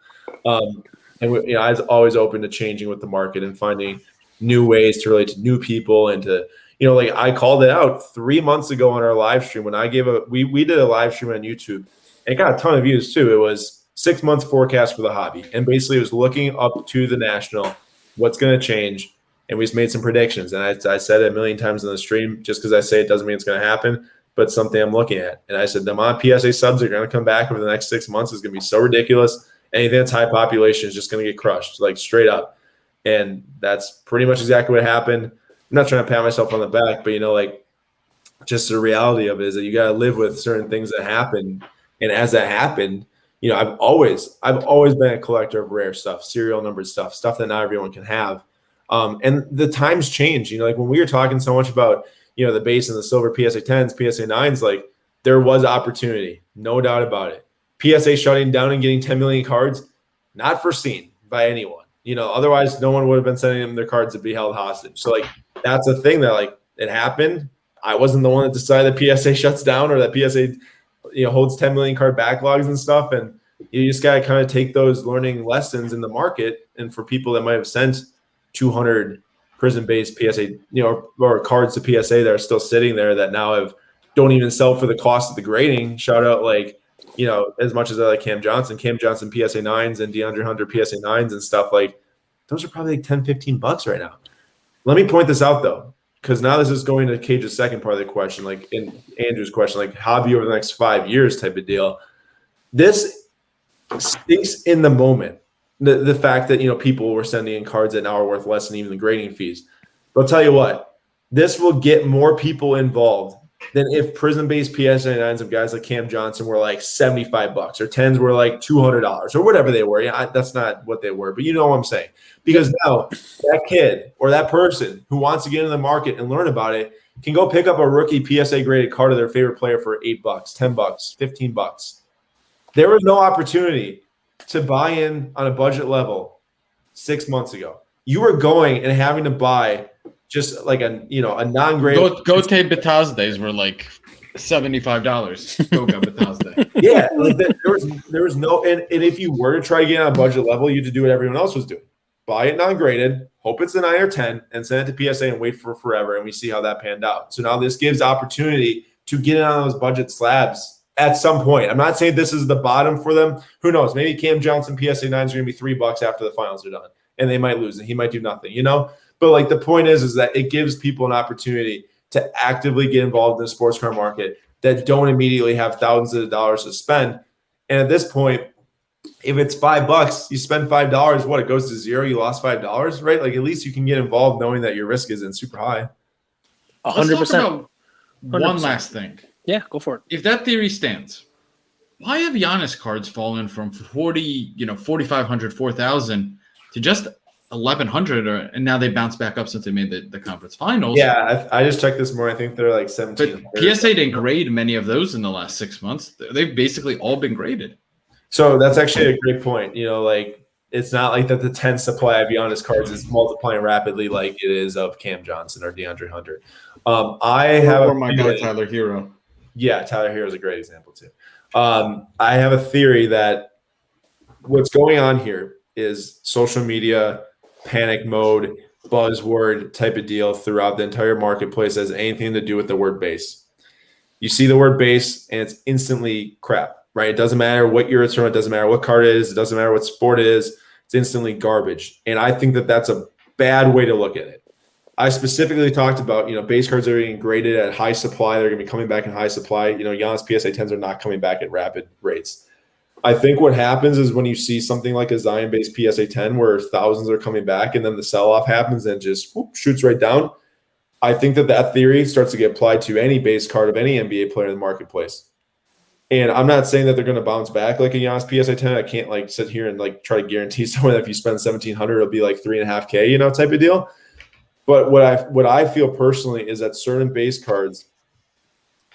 And I was always open to changing with the market and finding new ways to relate to new people, and to, I called it out 3 months ago on our live stream when I gave we did a live stream on YouTube. It got a ton of views too. It was 6 months forecast for the hobby, and basically it was looking up to the national, what's going to change, and we just made some predictions. And I said it a million times on the stream. Just because I say it doesn't mean it's going to happen, but it's something I'm looking at. And I said the amount of PSA subs that are going to come back over the next 6 months is going to be so ridiculous. Anything that's high population is just going to get crushed, like straight up. And that's pretty much exactly what happened. I'm not trying to pat myself on the back, but just the reality of it is that you got to live with certain things that happen. And as that happened, I've always been a collector of rare stuff, serial numbered stuff that not everyone can have. And the times change. Like when we were talking so much about the base and the silver PSA 10s, PSA 9s, like there was opportunity, no doubt about it. PSA shutting down and getting 10 million cards, not foreseen by anyone. Otherwise no one would have been sending them their cards to be held hostage. So like that's a thing that it happened. I wasn't the one that decided that PSA shuts down or that PSA holds 10 million card backlogs and stuff. And you just got to kind of take those learning lessons in the market. And for people that might have sent 200 prison-based PSA, or cards to PSA that are still sitting there that now don't even sell for the cost of the grading. Shout out as much as I like Cam Johnson PSA 9s and DeAndre Hunter PSA 9s and stuff, like those are probably like $10, $15 right now. Let me point this out though, because now this is going to Cage's second part of the question, like in Andrew's question, like hobby over the next 5 years type of deal. This stinks in the moment. The fact that people were sending in cards that now are worth less than even the grading fees. But I'll tell you what, this will get more people involved than if prison-based PSA 9s of guys like Cam Johnson were like $75 or 10s were like $200 or whatever they were. That's not what they were, but you know what I'm saying. Because now that kid or that person who wants to get into the market and learn about it can go pick up a rookie PSA graded card of their favorite player for $8, $10, $15. There was no opportunity to buy in on a budget level 6 months ago. You were going and having to buy just like a non-graded. Gote Bataz days were like $75. Coca Bethesda. Yeah, like there was no, and if you were to try to get on a budget level, you had to do what everyone else was doing. Buy it non-graded, hope it's a 9 or 10, and send it to PSA and wait for forever, and we see how that panned out. So now this gives opportunity to get in on those budget slabs at some point. I'm not saying this is the bottom for them. Who knows? Maybe Cam Johnson PSA 9s are going to be $3 after the finals are done, and they might lose, and he might do nothing, you know? But like the point is that it gives people an opportunity to actively get involved in the sports car market that don't immediately have thousands of dollars to spend. And at this point, if it's $5, you spend $5, what, it goes to zero, you lost $5, right? Like at least you can get involved knowing that your risk isn't super high. 100%. One last thing. Yeah, go for it. If that theory stands, why have Giannis cards fallen from 4,500, 4,000 to just 1,100, and now they bounce back up since they made the conference finals? Yeah, I just checked this morning. I think they're like 17. But PSA didn't grade many of those in the last 6 months. They've basically all been graded. So that's actually a great point. You know, like it's not like that the 10 supply of Giannis cards is multiplying rapidly like it is of Cam Johnson or DeAndre Hunter. I have my guy Tyler Hero. Yeah, Tyler Hero is a great example too. I have a theory that what's going on here is social media, panic mode, buzzword type of deal throughout the entire marketplace has anything to do with the word base. You see the word base and it's instantly crap, right? It doesn't matter what year it's from. It doesn't matter what card it is. It doesn't matter what sport it is. It's instantly garbage. And I think that that's a bad way to look at it. I specifically talked about, base cards are being graded at high supply. They're going to be coming back in high supply. Giannis PSA 10s are not coming back at rapid rates. I think what happens is when you see something like a Zion-based PSA 10 where thousands are coming back and then the sell-off happens and just shoots right down, I think that theory starts to get applied to any base card of any NBA player in the marketplace. And I'm not saying that they're going to bounce back like a Giannis PSA 10. I can't sit here and try to guarantee someone that if you spend $1,700, it'll be like $3.5K, type of deal. But what I feel personally is that certain base cards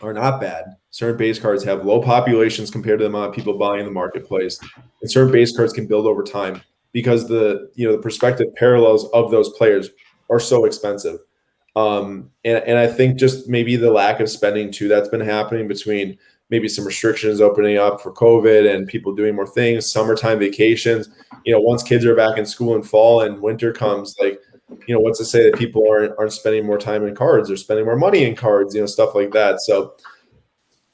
are not bad. Certain base cards have low populations compared to the amount of people buying in the marketplace, and certain base cards can build over time because the prospective parallels of those players are so expensive. And I think just maybe the lack of spending too that's been happening between maybe some restrictions opening up for COVID and people doing more things, summertime vacations. Once kids are back in school in fall and winter comes, what's to say that people aren't spending more time in cards or spending more money in cards, stuff like that. So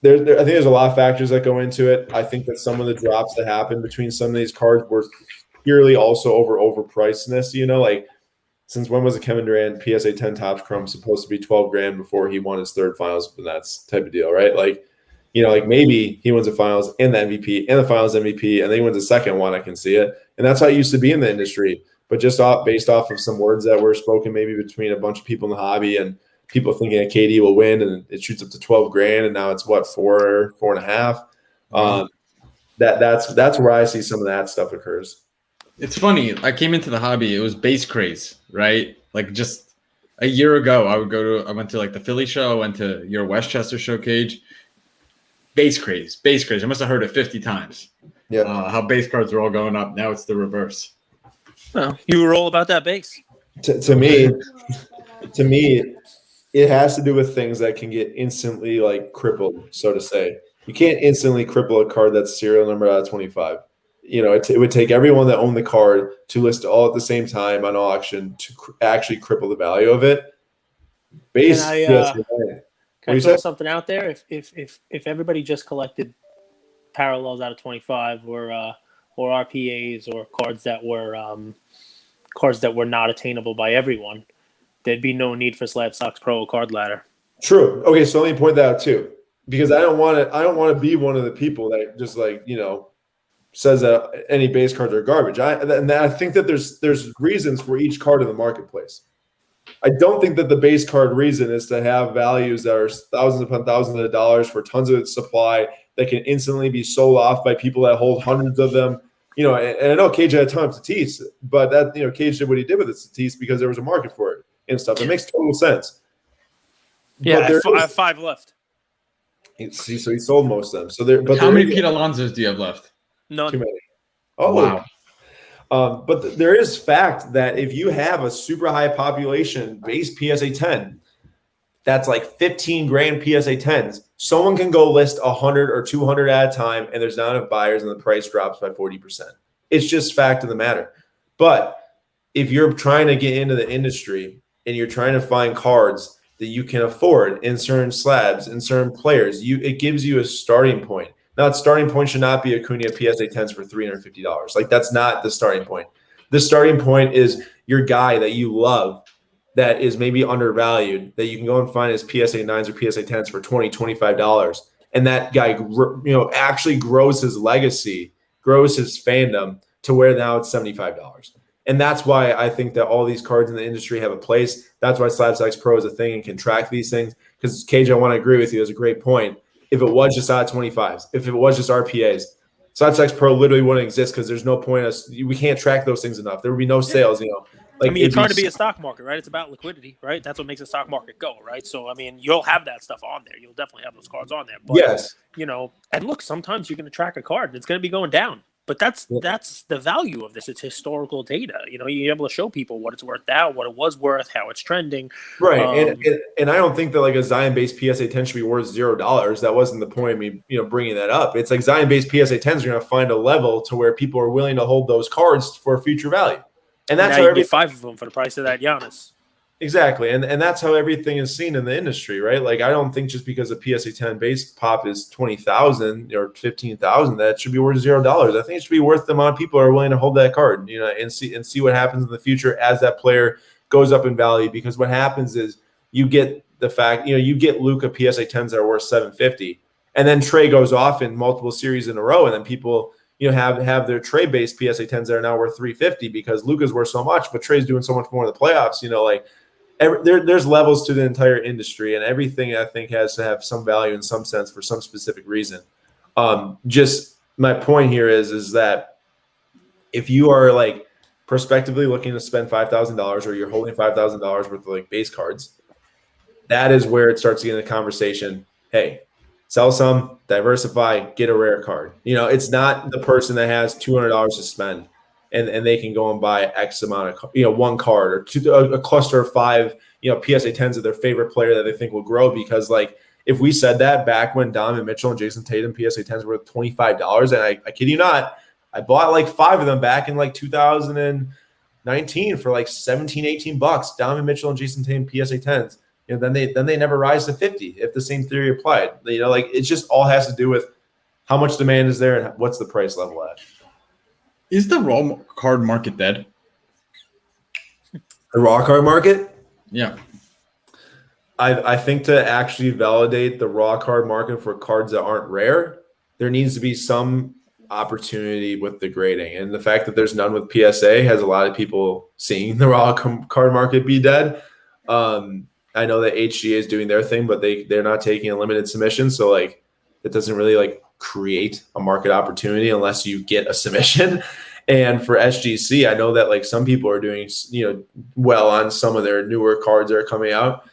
I think there's a lot of factors that go into it. I think that some of the drops that happen between some of these cards were purely also overpricedness, since when was a Kevin Durant PSA 10 Topps Chrome supposed to be $12,000 before he won his third finals? And that's type of deal, right? Maybe he wins the finals and the MVP and the finals MVP, and then he wins the second one. I can see it. And that's how it used to be in the industry. But just based off of some words that were spoken maybe between a bunch of people in the hobby and people thinking that KD will win and it shoots up to $12,000 and now it's $4.5. That's where I see some of that stuff occurs. It's funny. I came into the hobby. It was base craze, right? Just a year ago, I went to the Philly show. I went to your Westchester show, Cage. Base craze. I must have heard it 50 times. Yeah. How base cards are all going up. Now it's the reverse. Well, you were all about that base. To me, it has to do with things that can get instantly crippled, so to say. You can't instantly cripple a card that's serial number out of 25. It would take everyone that owned the card to list all at the same time on auction to actually cripple the value of it. Base. Can I throw something out there? If everybody just collected parallels out of 25 or RPAs or cards that were not attainable by everyone, there'd be no need for SlabStox Pro or Card Ladder. True. Okay, so let me point that out too, because I don't want to be one of the people that just says that any base cards are garbage. I think that there's reasons for each card in the marketplace. I don't think that the base card reason is to have values that are thousands upon thousands of dollars for tons of supply that can instantly be sold off by people that hold hundreds of them. And I know Cage had a ton of Tatis, but that Cage did what he did with the Tatis because there was a market for it and stuff. It makes total sense. Yeah, I have 5 left. So he sold most of them. So how many Pete Alonsos do you have left? None. Too many. Oh wow. But there is fact that if you have a super high population base PSA 10, that's like 15 grand PSA 10s. Someone can go list 100 or 200 at a time, and there's not enough buyers, and the price drops by 40%. It's just fact of the matter. But if you're trying to get into the industry and you're trying to find cards that you can afford in certain slabs and certain players, it gives you a starting point. Now, the starting point should not be Acuna PSA 10s for $350. Like, that's not the starting point. The starting point is your guy that you love that is maybe undervalued, that you can go and find his PSA 9s or PSA 10s for $20, $25. And that guy, actually grows his legacy, grows his fandom to where now it's $75. And that's why I think that all these cards in the industry have a place. That's why SlabStox Pro is a thing and can track these things. Because, Cage, I want to agree with you. It's a great point. If it was just out 25s, if it was just RPAs, SlabStox Pro literally wouldn't exist because there's no point. We can't track those things enough. There would be no sales, Like, I mean, it's trying to be a stock market, right? It's about liquidity, right? That's what makes a stock market go, right? So, I mean, you'll have that stuff on there. You'll definitely have those cards on there. But, yes. And look, sometimes you're going to track a card. It's going to be going down. But that's the value of this. It's historical data. You're able to show people what it's worth now, what it was worth, how it's trending. Right. And I don't think that like a Zion-based PSA 10 should be worth $0. That wasn't the point of me, bringing that up. It's like Zion-based PSA 10s are going to find a level to where people are willing to hold those cards for future value. And that's now how you get 5 of them for the price of that Giannis. Exactly. And that's how everything is seen in the industry, right? Like, I don't think just because a PSA 10 base pop is 20,000 or 15,000 that it should be worth $0. I think it should be worth the amount of people who are willing to hold that card, and see what happens in the future as that player goes up in value. Because what happens is you get the fact, you get Luka PSA 10s that are worth $750, and then Trey goes off in multiple series in a row, and then people have their Trey-based PSA 10s that are now worth $350 because Luka's worth so much, but Trey's doing so much more in the playoffs. There's levels to the entire industry, and everything I think has to have some value in some sense for some specific reason. Just my point here is that if you are like prospectively looking to spend $5,000 or you're holding $5,000 worth of like base cards, that is where it starts getting the conversation. Hey, sell some, diversify, get a rare card. It's not the person that has $200 to spend. And they can go and buy X amount of, one card or two, a cluster of 5, PSA 10s of their favorite player that they think will grow. Because, like, if we said that back when Donovan Mitchell and Jason Tatum PSA 10s were worth $25, and I kid you not, I bought like 5 of them back in like 2019 for like $17, $18. Donovan Mitchell and Jason Tatum PSA 10s. Then they never rise to 50 if the same theory applied. It just all has to do with how much demand is there and what's the price level at. Is the raw card market dead? The raw card market? Yeah. I think to actually validate the raw card market for cards that aren't rare, there needs to be some opportunity with the grading. And the fact that there's none with PSA has a lot of people seeing the raw card market be dead. I know that HGA is doing their thing, but they're not taking a limited submission. So, like, it doesn't really, create a market opportunity unless you get a submission. And for SGC, I know that like some people are doing well on some of their newer cards that are coming out.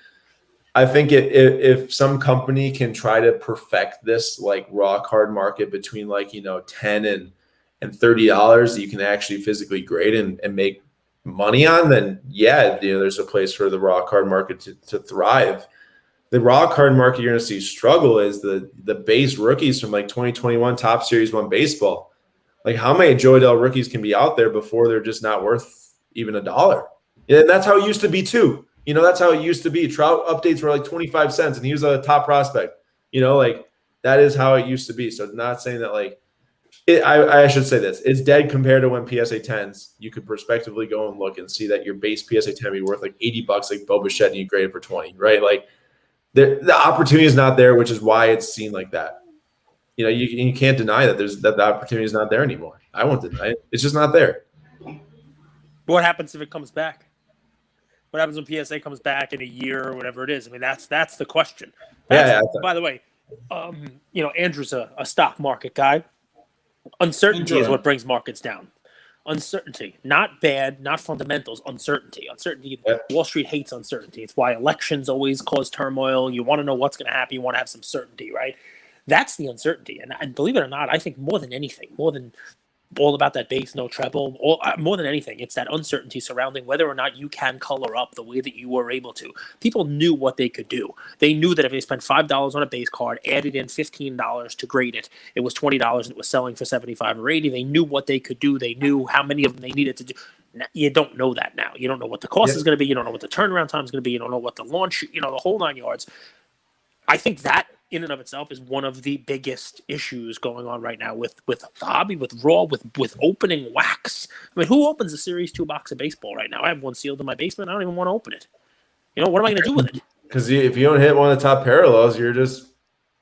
I think if some company can try to perfect this like raw card market between $10 and $30 that you can actually physically grade and make money on, then there's a place for the raw card market to thrive. The raw card market you're going to see struggle is the base rookies from like 2021 Top Series 1 baseball. Like, how many Joe Adell rookies can be out there before they're just not worth even $1? And that's how it used to be too. That's how it used to be. Trout updates were like 25 cents and he was a top prospect. That is how it used to be. So not saying that I should say this. It's dead compared to when PSA 10s, you could prospectively go and look and see that your base PSA 10 would be worth like $80 like Bo Bichette and you grade for 20, right? Like, the opportunity is not there, which is why it's seen like that. You can't deny that the opportunity is not there anymore. I won't deny it. It's just not there. What happens if it comes back? What happens when PSA comes back in a year or whatever it is? I mean, that's the question. By the way, Andrew's a stock market guy. Uncertainty is what brings markets down. Uncertainty, not bad, not fundamentals, uncertainty. Wall Street hates uncertainty. It's why elections always cause turmoil. You want to know what's going to happen. You want to have some certainty, right? That's the uncertainty. And believe it or not, I think more than anything, more than all about that bass, no treble. More than anything, it's that uncertainty surrounding whether or not you can color up the way that you were able to. People knew what they could do. They knew that if they spent $5 on a base card, added in $15 to grade it, it was $20 and it was selling for $75 or $80. They knew what they could do. They knew how many of them they needed to do. You don't know that now. You don't know what the cost is going to be. You don't know what the turnaround time is going to be. You don't know what the launch, the whole 9 yards. I think that in and of itself is one of the biggest issues going on right now with the hobby, with Raw, with opening wax. I mean, who opens a Series 2 box of baseball right now? I have one sealed in my basement. I don't even want to open it. What am I going to do with it? Because if you don't hit one of the top parallels, you're just...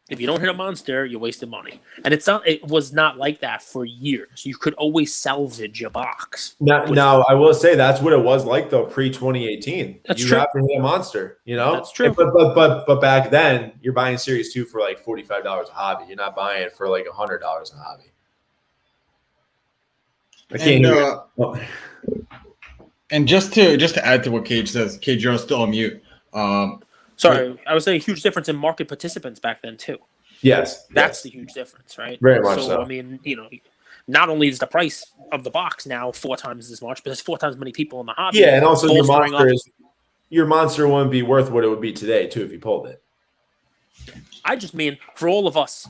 If you don't hit a monster, you're wasting money. And it was not like that for years. You could always salvage a box. Now I will say that's what it was like though pre-2018. That's you true. have to hit a monster, That's true. But back then you're buying Series 2 for like $45 a hobby. You're not buying it for like $100 a hobby. I can't hear it. And just to add to what Cage says, Cage, you're still on mute. Sorry, I would say a huge difference in market participants back then too. Yes, that's the huge difference, right? Very much so. I mean, not only is the price of the box now 4 times as much, but there's 4 times as many people in the hobby. Yeah, and also your monster wouldn't be worth what it would be today too if you pulled it. I just mean for all of us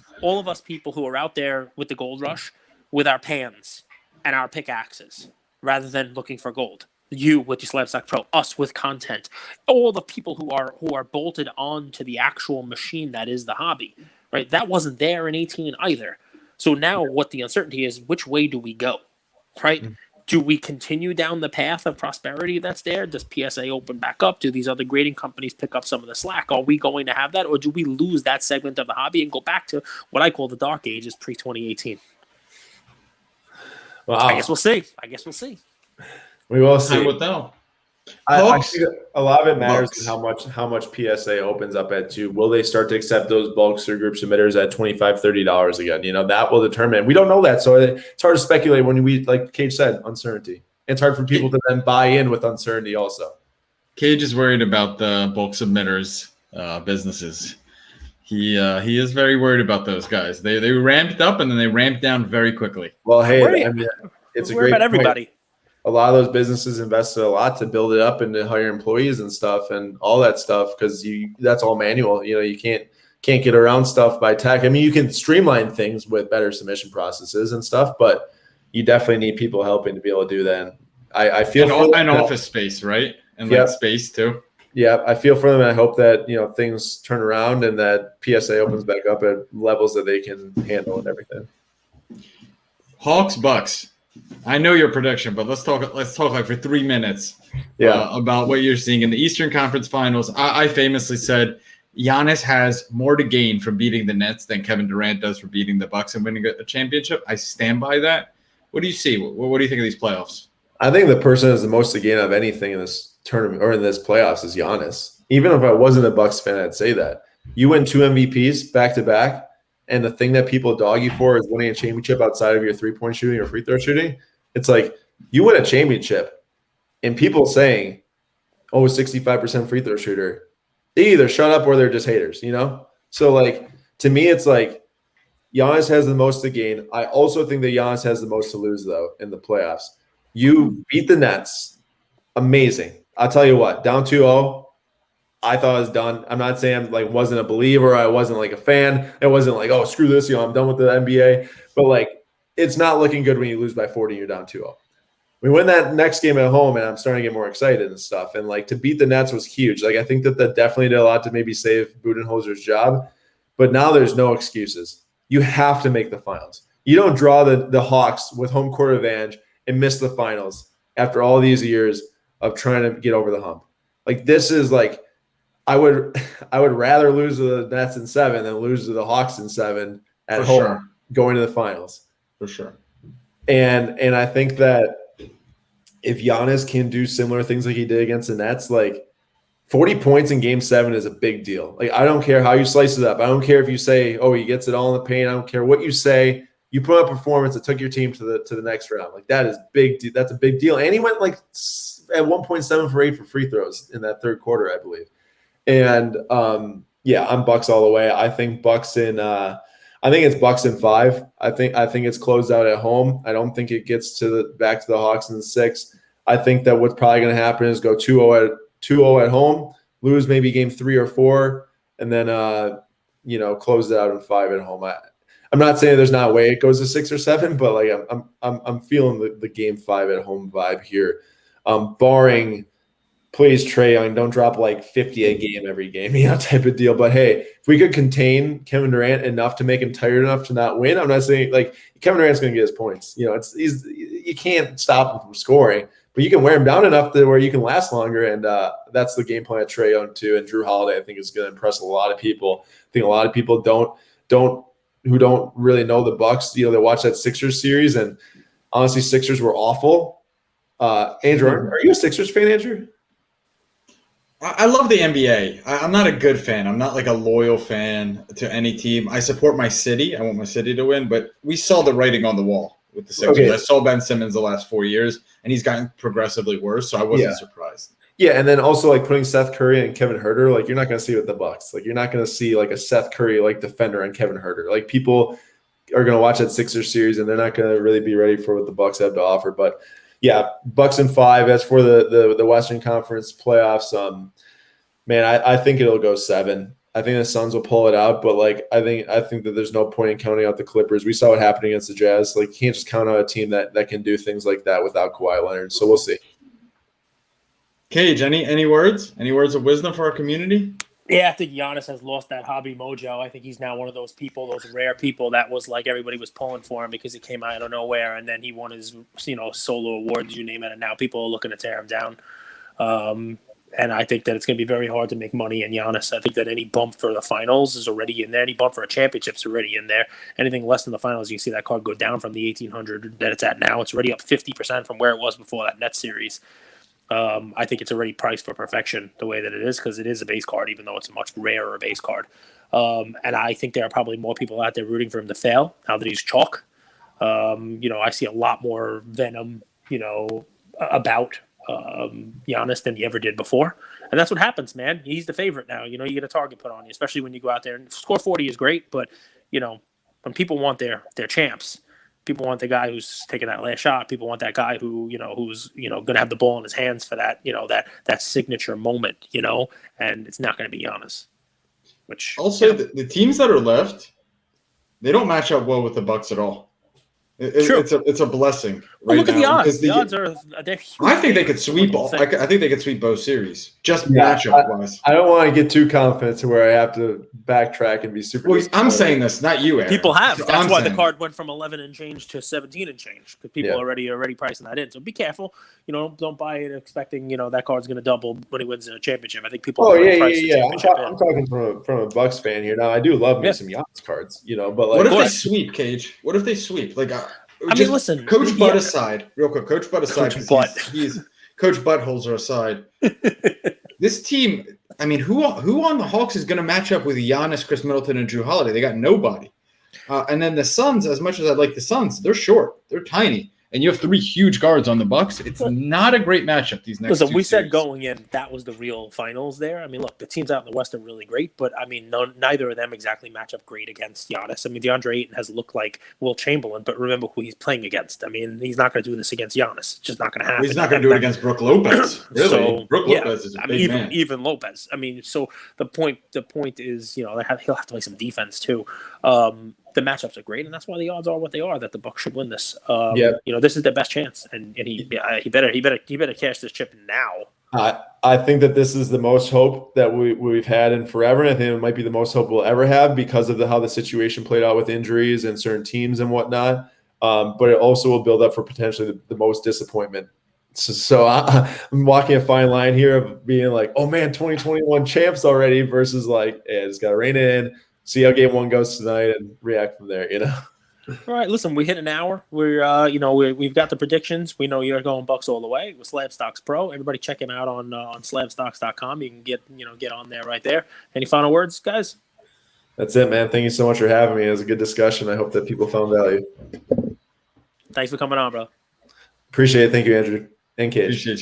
people who are out there with the gold rush, with our pans and our pickaxes, rather than looking for gold. You with your SlabStox Pro, us with content, all the people who are bolted on to the actual machine that is the hobby, right? That wasn't there in 18 either. So now what the uncertainty is, which way do we go, right? Mm-hmm. Do we continue down the path of prosperity that's there? Does PSA open back up? Do these other grading companies pick up some of the slack? Are we going to have that? Or do we lose that segment of the hobby and go back to what I call the dark ages pre-2018? Wow. I guess we'll see. We will see. Time will tell. I think a lot of it matters in how much PSA opens up at too. Will they start to accept those bulks or group submitters at $25, $30 again? That will determine. We don't know that, so it's hard to speculate when we, like Cage said, uncertainty. It's hard for people to then buy in with uncertainty also. Cage is worried about the bulk submitters businesses. He is very worried about those guys. They ramped up and then they ramped down very quickly. Well, hey, it's a great about everybody. Point. A lot of those businesses invested a lot to build it up and to hire employees and stuff and all that stuff because that's all manual. You can't get around stuff by tech. I mean, you can streamline things with better submission processes and stuff, but you definitely need people helping to be able to do that. And I feel and office space, right? And like space too. Yeah, I feel for them. And I hope that things turn around and that PSA opens back up at levels that they can handle and everything. Hawks Bucks. I know your prediction, but let's talk like for 3 minutes about what you're seeing in the Eastern Conference Finals. I famously said Giannis has more to gain from beating the Nets than Kevin Durant does for beating the Bucks and winning a championship. I stand by that. What do you see? What do you think of these playoffs? I think the person who has the most to gain of anything in this tournament or in this playoffs is Giannis. Even if I wasn't a Bucks fan, I'd say that. You win 2 MVPs back to back. And the thing that people dog you for is winning a championship outside of your 3-point shooting or free throw shooting. It's like you win a championship and people saying, 65% free throw shooter. They either shut up or they're just haters, So, like, to me, it's like Giannis has the most to gain. I also think that Giannis has the most to lose, though, in the playoffs. You beat the Nets. Amazing. I'll tell you what, down 2-0. I thought it was done. I'm not saying I wasn't a believer. I wasn't a fan. It wasn't like, oh, screw this. I'm done with the NBA. But it's not looking good when you lose by 40 and you're down 2-0. We win that next game at home and I'm starting to get more excited and stuff. And to beat the Nets was huge. I think that definitely did a lot to maybe save Budenholzer's job. But now there's no excuses. You have to make the finals. You don't draw the Hawks with home court advantage and miss the finals after all these years of trying to get over the hump. This is I would rather lose to the Nets in 7 than lose to the Hawks in 7 at home going to the finals. For sure. And I think that if Giannis can do similar things like he did against the Nets, 40 points in Game 7 is a big deal. I don't care how you slice it up. I don't care if you say, oh, he gets it all in the paint. I don't care what you say. You put up a performance that took your team to the next round. That is big. That's a big deal. And he went at 1.7 for 8 for free throws in that third quarter, I believe. And I'm Bucks all the way. I think Bucks in I think it's Bucks in 5. I think it's closed out at home. I don't think it gets back to the Hawks in 6. I think that what's probably going to happen is go 2-0 at home, lose maybe game 3 or 4, and then close it out in 5 at home. I'm not saying there's not a way it goes to 6 or 7, but like I'm feeling the game 5 at home vibe here, barring plays Trae Young, don't drop like 50 a game every game, type of deal. But hey, if we could contain Kevin Durant enough to make him tired enough to not win, I'm not saying like Kevin Durant's going to get his points. You can't stop him from scoring, but you can wear him down enough to where you can last longer. And that's the game plan at Trae Young too. And Drew Holiday, I think, is going to impress a lot of people. I think a lot of people who don't really know the Bucks. They watch that Sixers series, and honestly, Sixers were awful. Andrew, are you a Sixers fan, Andrew? I love the NBA. I'm not a good fan. I'm not like a loyal fan to any team. I support my city. I want my city to win, but we saw the writing on the wall with the Sixers. Okay. I saw Ben Simmons the last 4 years, and he's gotten progressively worse, so I wasn't surprised. Yeah, and then also like putting Seth Curry and Kevin Huerter, like you're not going to see with the Bucks. Like you're not going to see like a Seth Curry like defender and Kevin Huerter. Like people are going to watch that Sixers series, and they're not going to really be ready for what the Bucks have to offer. But yeah, Bucks in 5. As for the Western Conference playoffs, man, I think it'll go 7. I think the Suns will pull it out, but like I think that there's no point in counting out the Clippers. We saw what happened against the Jazz. Like you can't just count out a team that can do things like that without Kawhi Leonard. So we'll see. Cage, any words? Any words of wisdom for our community? Yeah, I think Giannis has lost that hobby mojo. I think he's now one of those people, those rare people that was like everybody was pulling for him because he came out of nowhere and then he won his solo awards, you name it, and now people are looking to tear him down. And I think that it's going to be very hard to make money in Giannis. I think that any bump for the finals is already in there. Any bump for a championship is already in there. Anything less than the finals, you see that card go down from the 1,800 that it's at now. It's already up 50% from where it was before that Nets series. I think it's already priced for perfection the way that it is because it is a base card, even though it's a much rarer base card. And I think there are probably more people out there rooting for him to fail now that he's chalk. I see a lot more venom, about Giannis than he ever did before. And that's what happens, man. He's the favorite now. You get a target put on you, especially when you go out there and score 40 is great. But, when people want their champs, people want the guy who's taking that last shot. People want that guy who's going to have the ball in his hands for that, that signature moment, and it's not going to be Giannis. Which also the teams that are left, they don't match up well with the Bucks at all. It's a blessing. Well, look at the odds. The odds are. I think they could sweep all. I think they could sweep both series, just matchup wise. I don't want to get too confident to where I have to backtrack and be super. Well, I'm saying this, not you, Aaron. People have. That's why the card went from 11 and change to 17 and change because people are already pricing that in. So be careful. Don't buy it expecting that card's going to double when he wins a championship. I think people. I'm talking from a Bucks fan here. Now I do love me some Giannis cards, but like, what if they sweep, Cage? What if they sweep? Like, listen. Coach Butt aside, real quick. Coach Butt aside. He's Coach Buttholes aside. This team. I mean, who on the Hawks is going to match up with Giannis, Chris Middleton, and Drew Holiday? They got nobody. And then the Suns, as much as I like the Suns, they're short. They're tiny. And you have 3 huge guards on the Bucks. It's not a great matchup these next. Listen, we said going in that was the real finals there. I mean, look, the teams out in the West are really great, but I mean, neither of them exactly match up great against Giannis. I mean, DeAndre Ayton has looked like Will Chamberlain, but remember who he's playing against. I mean, he's not going to do this against Giannis. It's just not going to happen. He's not going to do it against Brooke Lopez. Really, so, Brooke Lopez is a big man. Even Lopez. I mean, so the point is, he'll have to play some defense too. The matchups are great, and that's why the odds are what they are that the Bucks should win this. This is their best chance, and he better cash this chip now. I think that this is the most hope that we've had in forever, and I think it might be the most hope we'll ever have because of how the situation played out with injuries and certain teams and whatnot. But it also will build up for potentially the most disappointment. So I'm walking a fine line here of being like, oh man, 2021 champs already versus like, hey, I just got to rein it in. See how game 1 goes tonight and react from there, All right, listen, we hit an hour. We're, we've got the predictions. We know you're going Bucks all the way with SlabStox Pro. Everybody check him out on SlabStox.com. You can get on there right there. Any final words, guys? That's it, man. Thank you so much for having me. It was a good discussion. I hope that people found value. Thanks for coming on, bro. Appreciate it. Thank you, Andrew and Cage. Appreciate you.